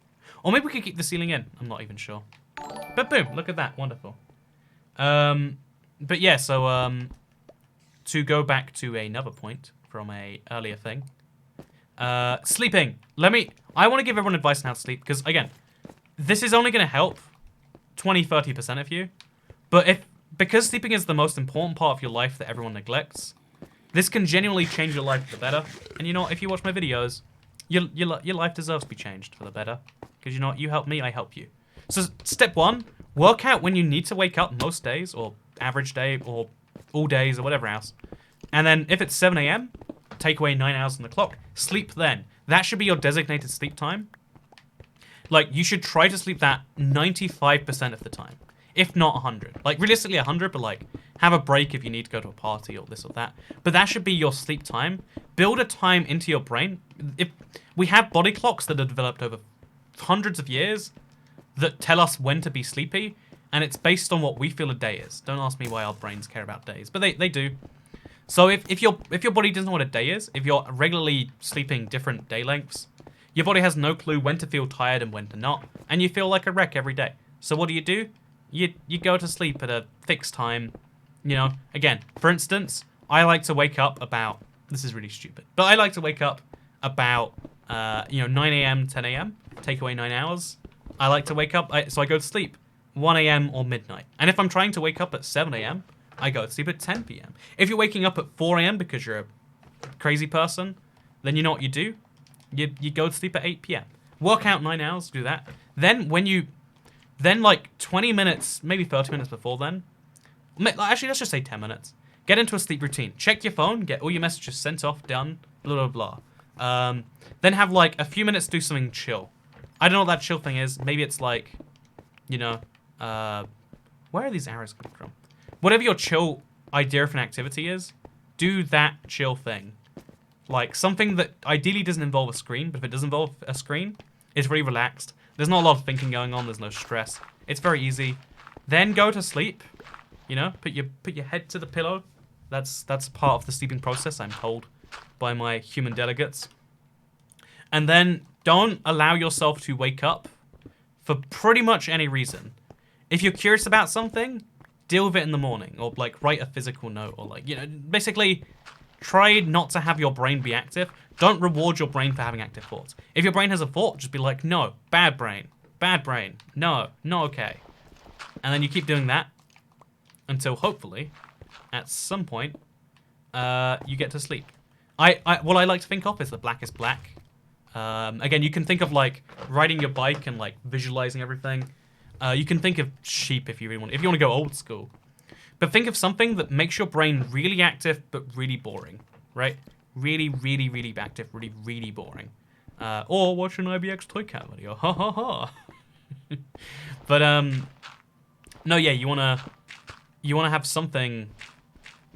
Or maybe we could keep the ceiling in. I'm not even sure. But boom, look at that. Wonderful. But yeah, so to go back to another point from a earlier thing. Sleeping. I want to give everyone advice on how to sleep, because, again, this is only going to help 20-30% of you. But because sleeping is the most important part of your life that everyone neglects, this can genuinely change your life for the better. And you know what? If you watch my videos, your life deserves to be changed for the better. Because you know what? You help me, I help you. So step 1, work out when you need to wake up most days, or average day, or all days, or whatever else. And then if it's 7 a.m., take away 9 hours on the clock. Sleep then. That should be your designated sleep time. Like, you should try to sleep that 95% of the time. If not 100. Like, realistically 100, but like, have a break if you need to go to a party or this or that. But that should be your sleep time. Build a time into your brain. If we have body clocks that are developed over hundreds of years that tell us when to be sleepy, and it's based on what we feel a day is. Don't ask me why our brains care about days, but they do. So if your body doesn't know what a day is, if you're regularly sleeping different day lengths, your body has no clue when to feel tired and when to not, and you feel like a wreck every day. So what do? You go to sleep at a fixed time. You know, again, for instance, I like to wake up about, this is really stupid, but I like to wake up about 9 a.m., 10 a.m., take away 9 hours. I like to wake up, so I go to sleep 1 a.m. or midnight. And if I'm trying to wake up at 7 a.m., I go to sleep at 10 p.m. If you're waking up at 4 a.m. because you're a crazy person, then you know what you do? You go to sleep at 8 p.m. Work out 9 hours, do that. Then like 20 minutes, maybe 30 minutes before then, actually let's just say 10 minutes, get into a sleep routine. Check your phone, get all your messages sent off, done, blah, blah, blah. Then have like a few minutes to do something chill. I don't know what that chill thing is. Maybe it's like, where are these arrows coming from? Whatever your chill idea for an activity is, do that chill thing. Like something that ideally doesn't involve a screen, but if it does involve a screen, it's really relaxed. There's not a lot of thinking going on. There's no stress. It's very easy. Then go to sleep. You know, put your head to the pillow. That's part of the sleeping process, I'm told by my human delegates. And then don't allow yourself to wake up for pretty much any reason. If you're curious about something, deal with it in the morning, or like write a physical note, or like, basically try not to have your brain be active. Don't reward your brain for having active thoughts. If your brain has a thought, just be like, no, bad brain, no, not okay. And then you keep doing that until hopefully at some point you get to sleep. What I like to think of is the blackest black. Again, you can think of like riding your bike and like visualizing everything. You can think of sheep if you really want. If you want to go old school, but think of something that makes your brain really active but really boring, right? Really, really, really active, really, really boring. Or watch an IBX Toy Cat video. Ha ha ha. But no, yeah, you wanna have something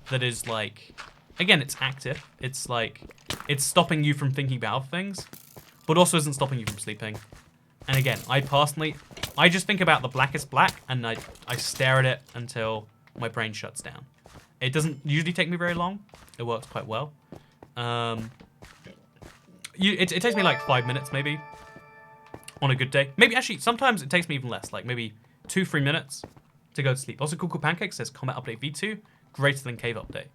that is like, again, it's active. It's like it's stopping you from thinking about things, but also isn't stopping you from sleeping. And again, I just think about the blackest black, and I stare at it until my brain shuts down. It doesn't usually take me very long. It works quite well. It takes me like 5 minutes maybe on a good day. Maybe actually sometimes it takes me even less, like maybe 2-3 minutes to go to sleep. Also, Cool Pancakes says Combat Update V2 greater than Cave Update.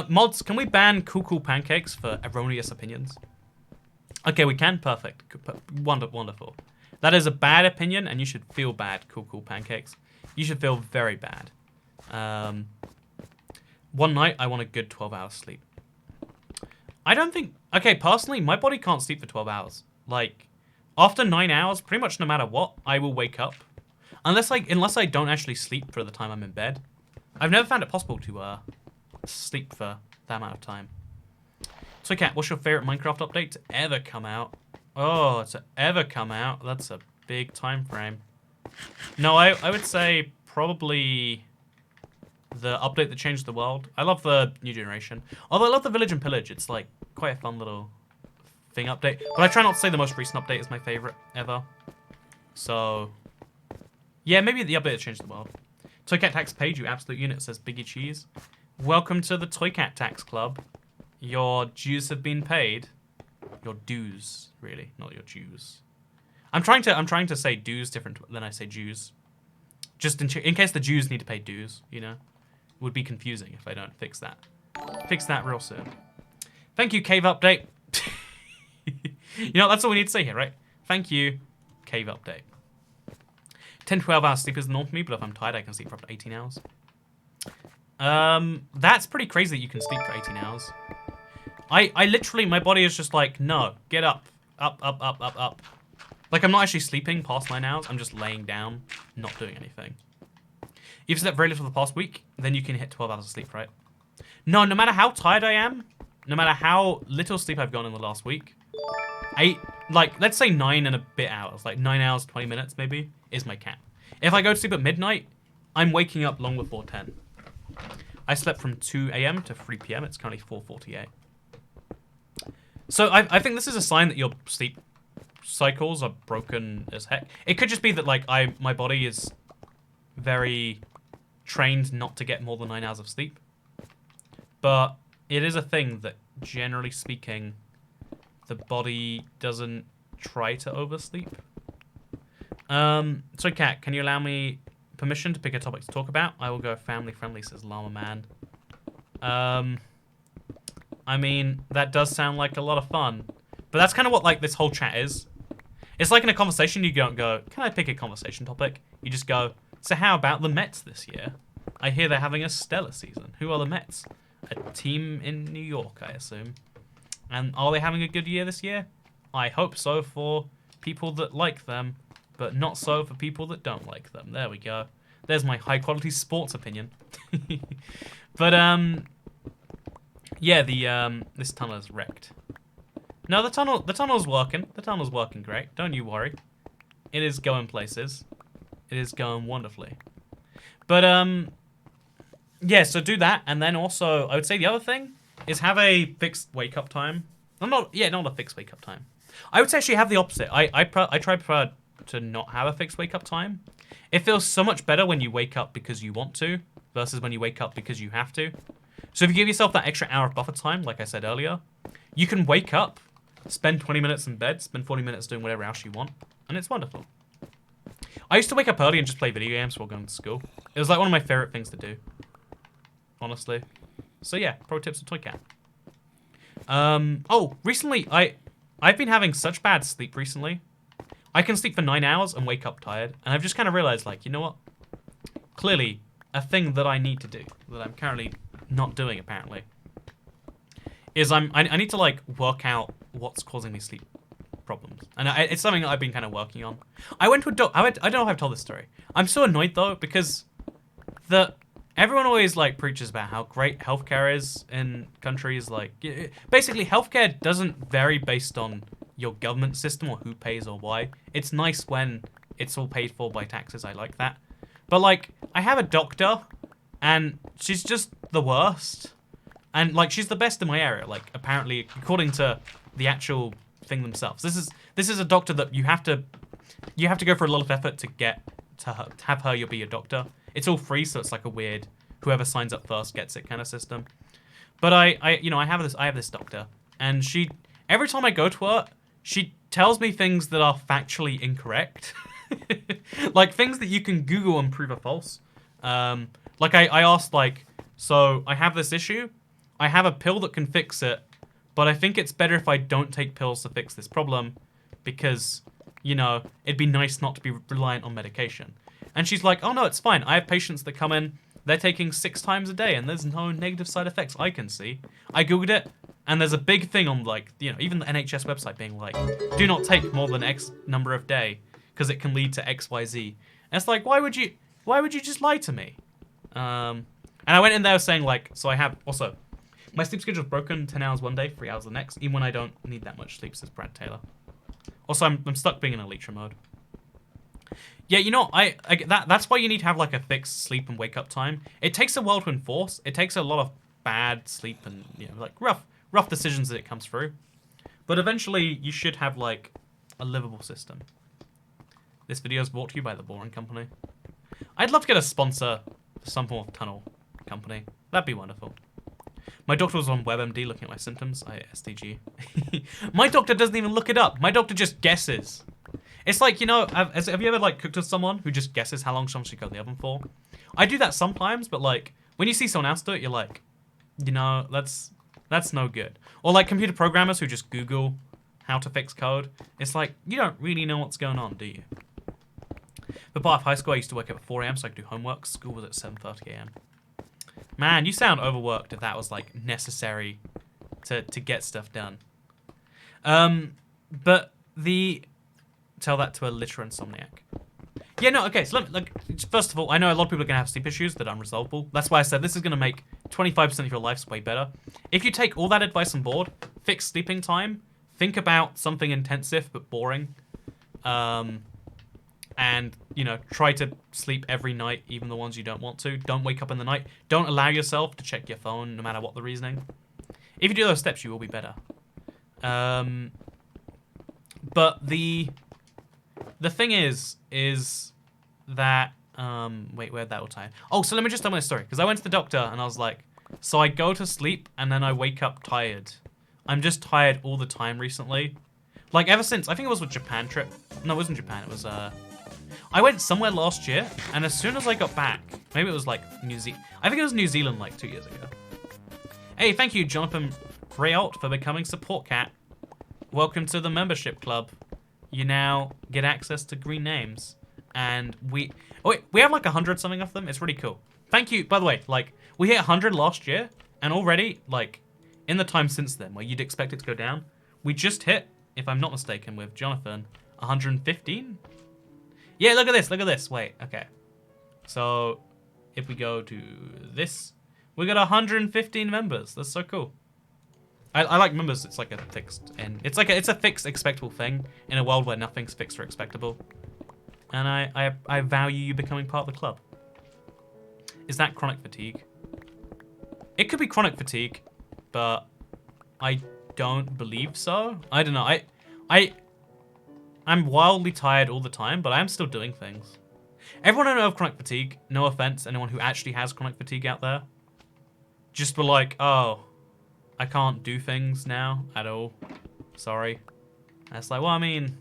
Mods, can we ban Cool Pancakes for erroneous opinions? Okay, we can. Perfect. Wonderful. That is a bad opinion, and you should feel bad, Cool Pancakes. You should feel very bad. One night, I want a good 12 hours sleep. I don't think... Okay, personally, my body can't sleep for 12 hours. Like, after 9 hours, pretty much no matter what, I will wake up. Unless I don't actually sleep for the time I'm in bed. I've never found it possible to sleep for that amount of time. So, Kat, what's your favorite Minecraft update to ever come out? Oh, to ever come out? That's a big time frame. No, I would say probably the update that changed the world. I love the new generation. Although I love the Village and Pillage. It's like quite a fun little thing update. But I try not to say the most recent update is my favorite ever. So, yeah, maybe the update that changed the world. Toycat Tax page, you absolute unit, says Biggie Cheese. Welcome to the Toycat Tax Club. Your dues have been paid. Your dues, really, not your Jews. I'm trying to say dues different than I say Jews. Just in case the Jews need to pay dues, you know? It would be confusing if I don't fix that. Fix that real soon. Thank you, cave update. You know, that's all we need to say here, right? Thank you, cave update. 10, 12 hours sleep is the norm for me, but if I'm tired, I can sleep for up to 18 hours. That's pretty crazy that you can sleep for 18 hours. I literally, my body is just like, no, get up. Up, up, up, up, up. Like, I'm not actually sleeping past 9 hours. I'm just laying down, not doing anything. You've slept very little the past week, then you can hit 12 hours of sleep, right? No matter how tired I am, no matter how little sleep I've gone in the last week, let's say 9 and a bit hours, like 9 hours, 20 minutes maybe, is my cap. If I go to sleep at midnight, I'm waking up long before 10. I slept from 2 a.m. to 3 p.m. It's currently 4:48. So I think this is a sign that your sleep cycles are broken as heck. It could just be that like my body is very trained not to get more than 9 hours of sleep. But it is a thing that, generally speaking, the body doesn't try to oversleep. So Kat, can you allow me permission to pick a topic to talk about? I will go family friendly, says Llama Man. I mean, that does sound like a lot of fun. But that's kind of what like this whole chat is. It's like in a conversation, you don't go, can I pick a conversation topic? You just go, so how about the Mets this year? I hear they're having a stellar season. Who are the Mets? A team in New York, I assume. And are they having a good year this year? I hope so for people that like them, but not so for people that don't like them. There we go. There's my high quality sports opinion. But yeah, this tunnel is wrecked. No, the tunnel's working. The tunnel's working great. Don't you worry. It is going places. It is going wonderfully. But yeah, so do that, and then also I would say the other thing is have a fixed wake up time. Not a fixed wake up time. I would say actually have the opposite. I prefer to not have a fixed wake up time. It feels so much better when you wake up because you want to versus when you wake up because you have to. So if you give yourself that extra hour of buffer time, like I said earlier, you can wake up, spend 20 minutes in bed, spend 40 minutes doing whatever else you want, and it's wonderful. I used to wake up early and just play video games while going to school. It was like one of my favorite things to do, honestly. So yeah, pro tips with Toy Cat. Oh, recently I've been having such bad sleep recently. I can sleep for 9 hours and wake up tired, and I've just kind of realized, like, you know what? Clearly, a thing that I need to do that I'm currently not doing apparently is I need to like work out what's causing me sleep problems, and it's something that I've been kind of working on. I went to a I don't know if I've told this story. I'm so annoyed though because everyone always like preaches about how great healthcare is in countries like basically healthcare doesn't vary based on your government system or who pays or why. It's nice when it's all paid for by taxes. I like that. But like I have a doctor and she's just the worst. And like she's the best in my area, like apparently according to the actual thing themselves. This is a doctor that you have to go for a lot of effort to get to have her be your doctor. It's all free, so it's like a weird whoever signs up first gets it kind of system. But I have this doctor, and she every time I go to her, she tells me things that are factually incorrect. Like things that you can Google and prove are false. Like I asked like, so I have this issue, I have a pill that can fix it, but I think it's better if I don't take pills to fix this problem because, you know, it'd be nice not to be reliant on medication. And she's like, oh no, it's fine. I have patients that come in, they're taking 6 times a day and there's no negative side effects I can see. I Googled it and there's a big thing on like, you know, even the NHS website being like, do not take more than X number of day because it can lead to XYZ. And it's like, why would you just lie to me? And I went in there saying like, so I have also, my sleep schedule is broken, 10 hours one day, 3 hours the next, even when I don't need that much sleep, says Brad Taylor. Also, I'm stuck being in Elytra mode. Yeah, you know, that's why you need to have like a fixed sleep and wake up time. It takes a while to enforce. It takes a lot of bad sleep and, you know, like rough decisions that it comes through. But eventually, you should have like a livable system. This video is brought to you by The Boring Company. I'd love to get a sponsor for some form of tunnel company. That'd be wonderful. My doctor was on WebMD looking at my symptoms. I SDG. My doctor doesn't even look it up. My doctor just guesses. It's like, you know, have you ever like cooked with someone who just guesses how long someone should go in the oven for? I do that sometimes, but like when you see someone else do it, you're like, you know, that's That's no good. Or like computer programmers who just Google how to fix code. It's like, you don't really know what's going on, do you? But part of high school, I used to wake up at 4 a.m. so I could do homework. School was at 7:30 a.m. Man, you sound overworked if that was like necessary to get stuff done. But tell that to a Elytra insomniac. Yeah, no, okay, so first of all, I know a lot of people are going to have sleep issues that are unresolvable. That's why I said this is going to make 25% of your lives way better. If you take all that advice on board, fix sleeping time, think about something intensive but boring, and, you know, try to sleep every night, even the ones you don't want to. Don't wake up in the night. Don't allow yourself to check your phone, no matter what the reasoning. If you do those steps, you will be better. But the thing is that, wait, where'd that all tie in? Oh, so let me just tell my story. Because I went to the doctor and I was like, so I go to sleep and then I wake up tired. I'm just tired all the time recently. Like ever since, I think it was with Japan trip. No, it wasn't Japan, it was, I went somewhere last year and as soon as I got back, maybe it was like New Zealand. I think it was New Zealand like 2 years ago. Hey, thank you, Jonathan Brayout, for becoming support cat. Welcome to the membership club. You now get access to green names. And we have like 100 something of them. It's really cool. Thank you. By the way, like we hit 100 last year and already like in the time since then where you'd expect it to go down, we just hit, if I'm not mistaken with Jonathan, 115. Yeah, look at this. Look at this. Wait, okay. So if we go to this, we got 115 members. That's so cool. I like members. It's like a fixed and it's a fixed expectable thing in a world where nothing's fixed or expectable. And I value you becoming part of the club. Is that chronic fatigue? It could be chronic fatigue, but I don't believe so. I don't know. I'm wildly tired all the time, but I am still doing things. Everyone I know of chronic fatigue, no offense, anyone who actually has chronic fatigue out there, just be like, oh, I can't do things now at all. Sorry. And it's like, well, I mean,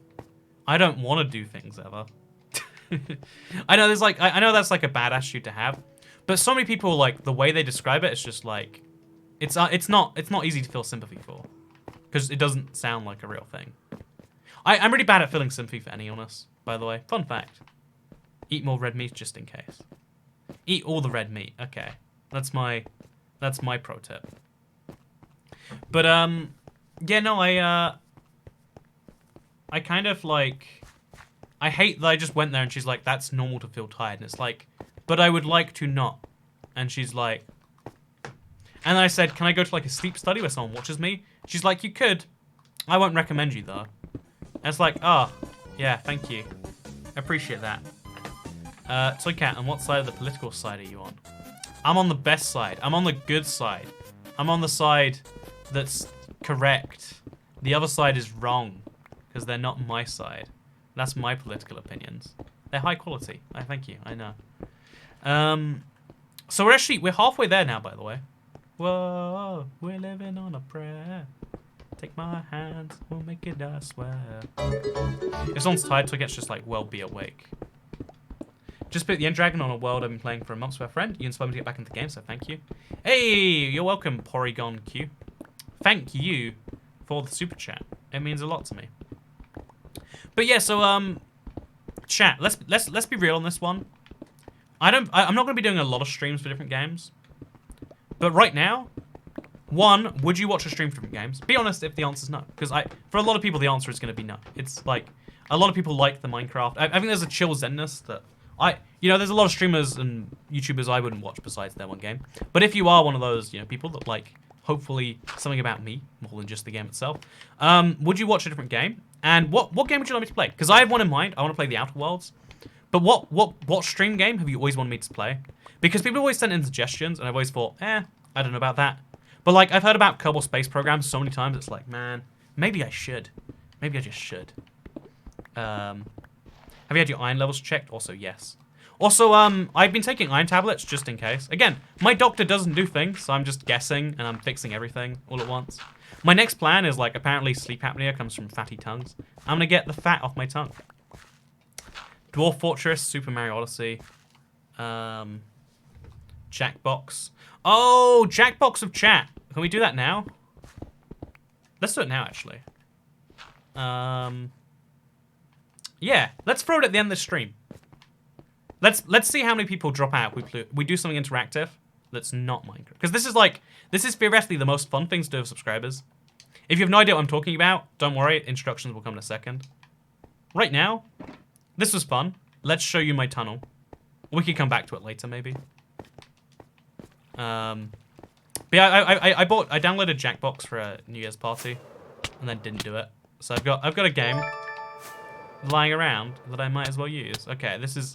I don't want to do things ever. I know there's like, I know that's like a bad attitude to have, but so many people, like the way they describe it, it's just like, it's not easy to feel sympathy for, because it doesn't sound like a real thing. I'm really bad at feeling sympathy for any illness, by the way. Fun fact. Eat more red meat just in case. Eat all the red meat. Okay. That's my pro tip. But yeah, no, I kind of like, I hate that I just went there and she's like, that's normal to feel tired. And it's like, but I would like to not. And she's like, and I said, can I go to like a sleep study where someone watches me? She's like, you could. I won't recommend you though. And it's like, oh, yeah, thank you. I appreciate that. Toy Cat, on what side of the political side are you on? I'm on the best side. I'm on the good side. I'm on the side that's correct. The other side is wrong, because they're not my side. That's my political opinions. They're high quality. I thank you. I know. So we're halfway there now, by the way. Whoa, we're living on a prayer. Take my hands, we'll make it, I swear. If someone's tired, Toy Cat's just like, well, be awake. Just put the End Dragon on a world I've been playing for a month with a friend. You inspired me to get back into the game, so thank you. Hey, you're welcome, Porygon Q. Thank you for the super chat. It means a lot to me. But yeah, so chat. Let's be real on this one. I'm not going to be doing a lot of streams for different games. But right now, one, would you watch a stream for different games? Be honest if the answer's no, because for a lot of people the answer is going to be no. It's like a lot of people like the Minecraft. I think there's a chill zenness that there's a lot of streamers and YouTubers I wouldn't watch besides their one game. But if you are one of those, people that like, hopefully, something about me, more than just the game itself, would you watch a different game? And what game would you like me to play? Because I have one in mind. I want to play the Outer Worlds. But what stream game have you always wanted me to play? Because people always send in suggestions, and I've always thought, I don't know about that. But like, I've heard about Kerbal Space Program so many times, it's like, man, maybe I should. Maybe I just should. Have you had your iron levels checked? Also, yes. Also, I've been taking iron tablets just in case. Again, my doctor doesn't do things, so I'm just guessing and I'm fixing everything all at once. My next plan is like, apparently sleep apnea comes from fatty tongues. I'm gonna get the fat off my tongue. Dwarf Fortress, Super Mario Odyssey, Jackbox. Oh, Jackbox of chat. Can we do that now? Let's do it now, actually. Yeah, let's throw it at the end of the stream. Let's see how many people drop out. We do something interactive that's not Minecraft. Because this is theoretically the most fun thing to do with subscribers. If you have no idea what I'm talking about, don't worry. Instructions will come in a second. Right now, this was fun. Let's show you my tunnel. We can come back to it later, maybe. But yeah, I downloaded Jackbox for a New Year's party, and then didn't do it. So I've got a game lying around that I might as well use. Okay, this is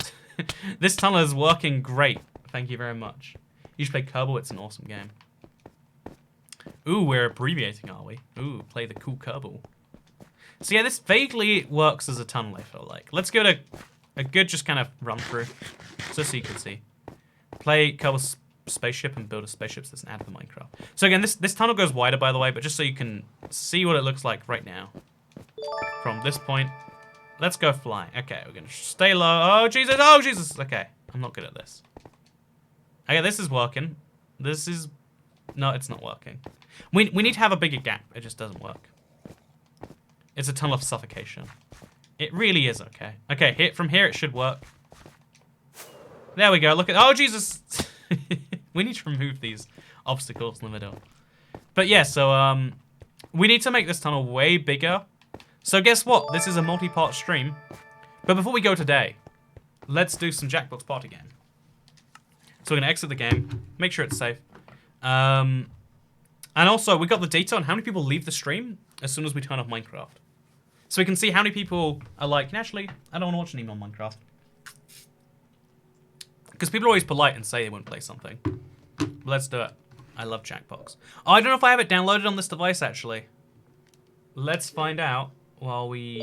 this tunnel is working great. Thank you very much. You should play Kerbal. It's an awesome game. Ooh, we're abbreviating, are we? Ooh, play the cool Kerbal. So yeah, this vaguely works as a tunnel, I feel like. Let's go to a good just kind of run through, just so you can see. Play Kerbal's spaceship and build a spaceship, so that's an ad for Minecraft. So again, this tunnel goes wider, by the way, but just so you can see what it looks like right now. From this point, let's go flying. Okay, we're gonna stay low. Oh Jesus! Oh Jesus! Okay, I'm not good at this. Okay, this is working. This is no, it's not working. We need to have a bigger gap. It just doesn't work. It's a tunnel of suffocation. It really is okay. Okay, from here it should work. There we go. Look at oh Jesus! We need to remove these obstacles in the middle. But yeah, so we need to make this tunnel way bigger. So guess what? This is a multi-part stream. But before we go today, let's do some Jackbox party game. So we're gonna exit the game, make sure it's safe. And also we got the data on how many people leave the stream as soon as we turn off Minecraft. So we can see how many people are like, actually, I don't want to watch any more Minecraft. Because people are always polite and say they wouldn't play something. But let's do it. I love Jackbox. Oh, I don't know if I have it downloaded on this device, actually. Let's find out while we...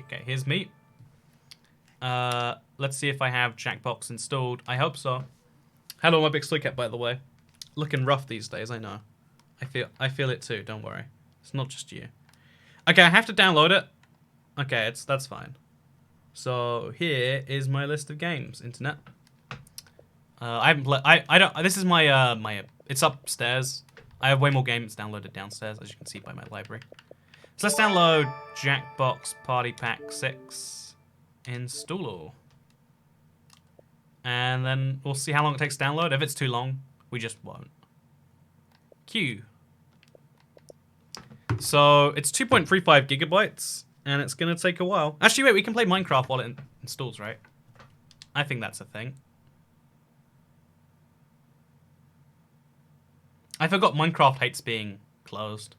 Okay, here's me. Let's see if I have Jackbox installed. I hope so. Hello, my big Slick Cat, by the way. Looking rough these days, I know. I feel it too, don't worry. It's not just you. Okay, I have to download it. Okay, that's fine. So here is my list of games, internet. I haven't played. I don't. This is my It's upstairs. I have way more games downloaded downstairs, as you can see by my library. So let's download Jackbox Party Pack 6. Install. And then we'll see how long it takes to download. If it's too long, we just won't. Q. So it's 2.35 gigabytes, and it's gonna take a while. Actually, wait, we can play Minecraft while it installs, right? I think that's a thing. I forgot Minecraft hates being closed.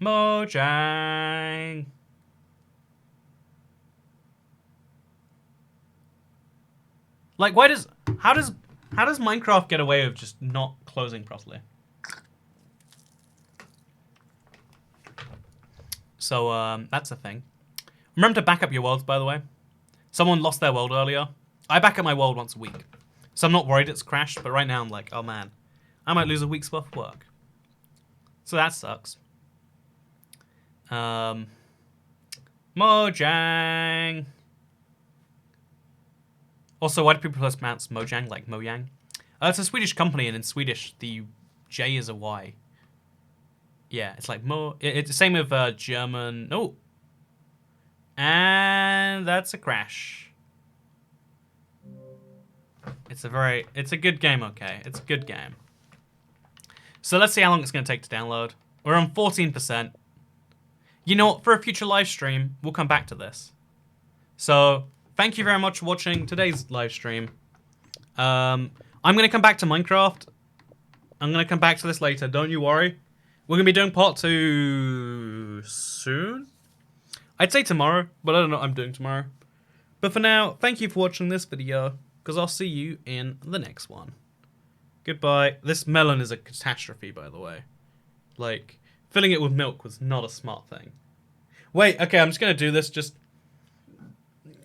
Mojang. Like, how does Minecraft get away with just not closing properly? So, that's a thing. Remember to back up your worlds, by the way. Someone lost their world earlier. I back up my world once a week. So I'm not worried it's crashed, but right now I'm like, oh man, I might lose a week's worth of work. So that sucks. Mojang. Also, why do people pronounce Mojang like Mojang? It's a Swedish company, and in Swedish, the J is a Y. Yeah, it's like It's the same with German. Oh. And that's a crash. It's a good game, okay. It's a good game. So let's see how long it's going to take to download. We're on 14%. You know what? For a future live stream, we'll come back to this. So, thank you very much for watching today's live stream. I'm going to come back to Minecraft. I'm going to come back to this later. Don't you worry. We're going to be doing part 2 soon. I'd say tomorrow, but I don't know what I'm doing tomorrow. But for now, thank you for watching this video, because I'll see you in the next one. Goodbye. This melon is a catastrophe, by the way. Like, filling it with milk was not a smart thing. Wait, okay, I'm just going to do this just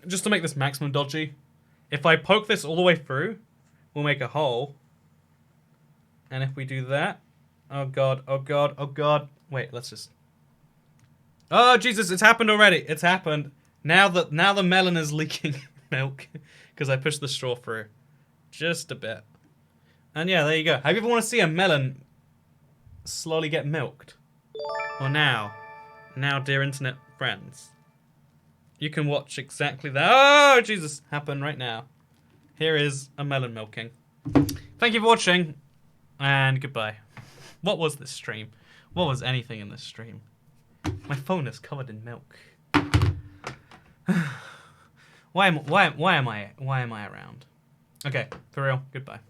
to make this maximum dodgy. If I poke this all the way through, we'll make a hole. And if we do that... Oh god, oh god, oh god. Wait, let's just... Oh, Jesus, it's happened already. It's happened. Now the melon is leaking milk because I pushed the straw through just a bit. And yeah, there you go. Have you ever want to see a melon slowly get milked. Well, now, dear internet friends, you can watch exactly that. Oh, Jesus, happen right now. Here is a melon milking. Thank you for watching, and goodbye. What was this stream? What was anything in this stream? My phone is covered in milk. Why am I around? Okay, for real, goodbye.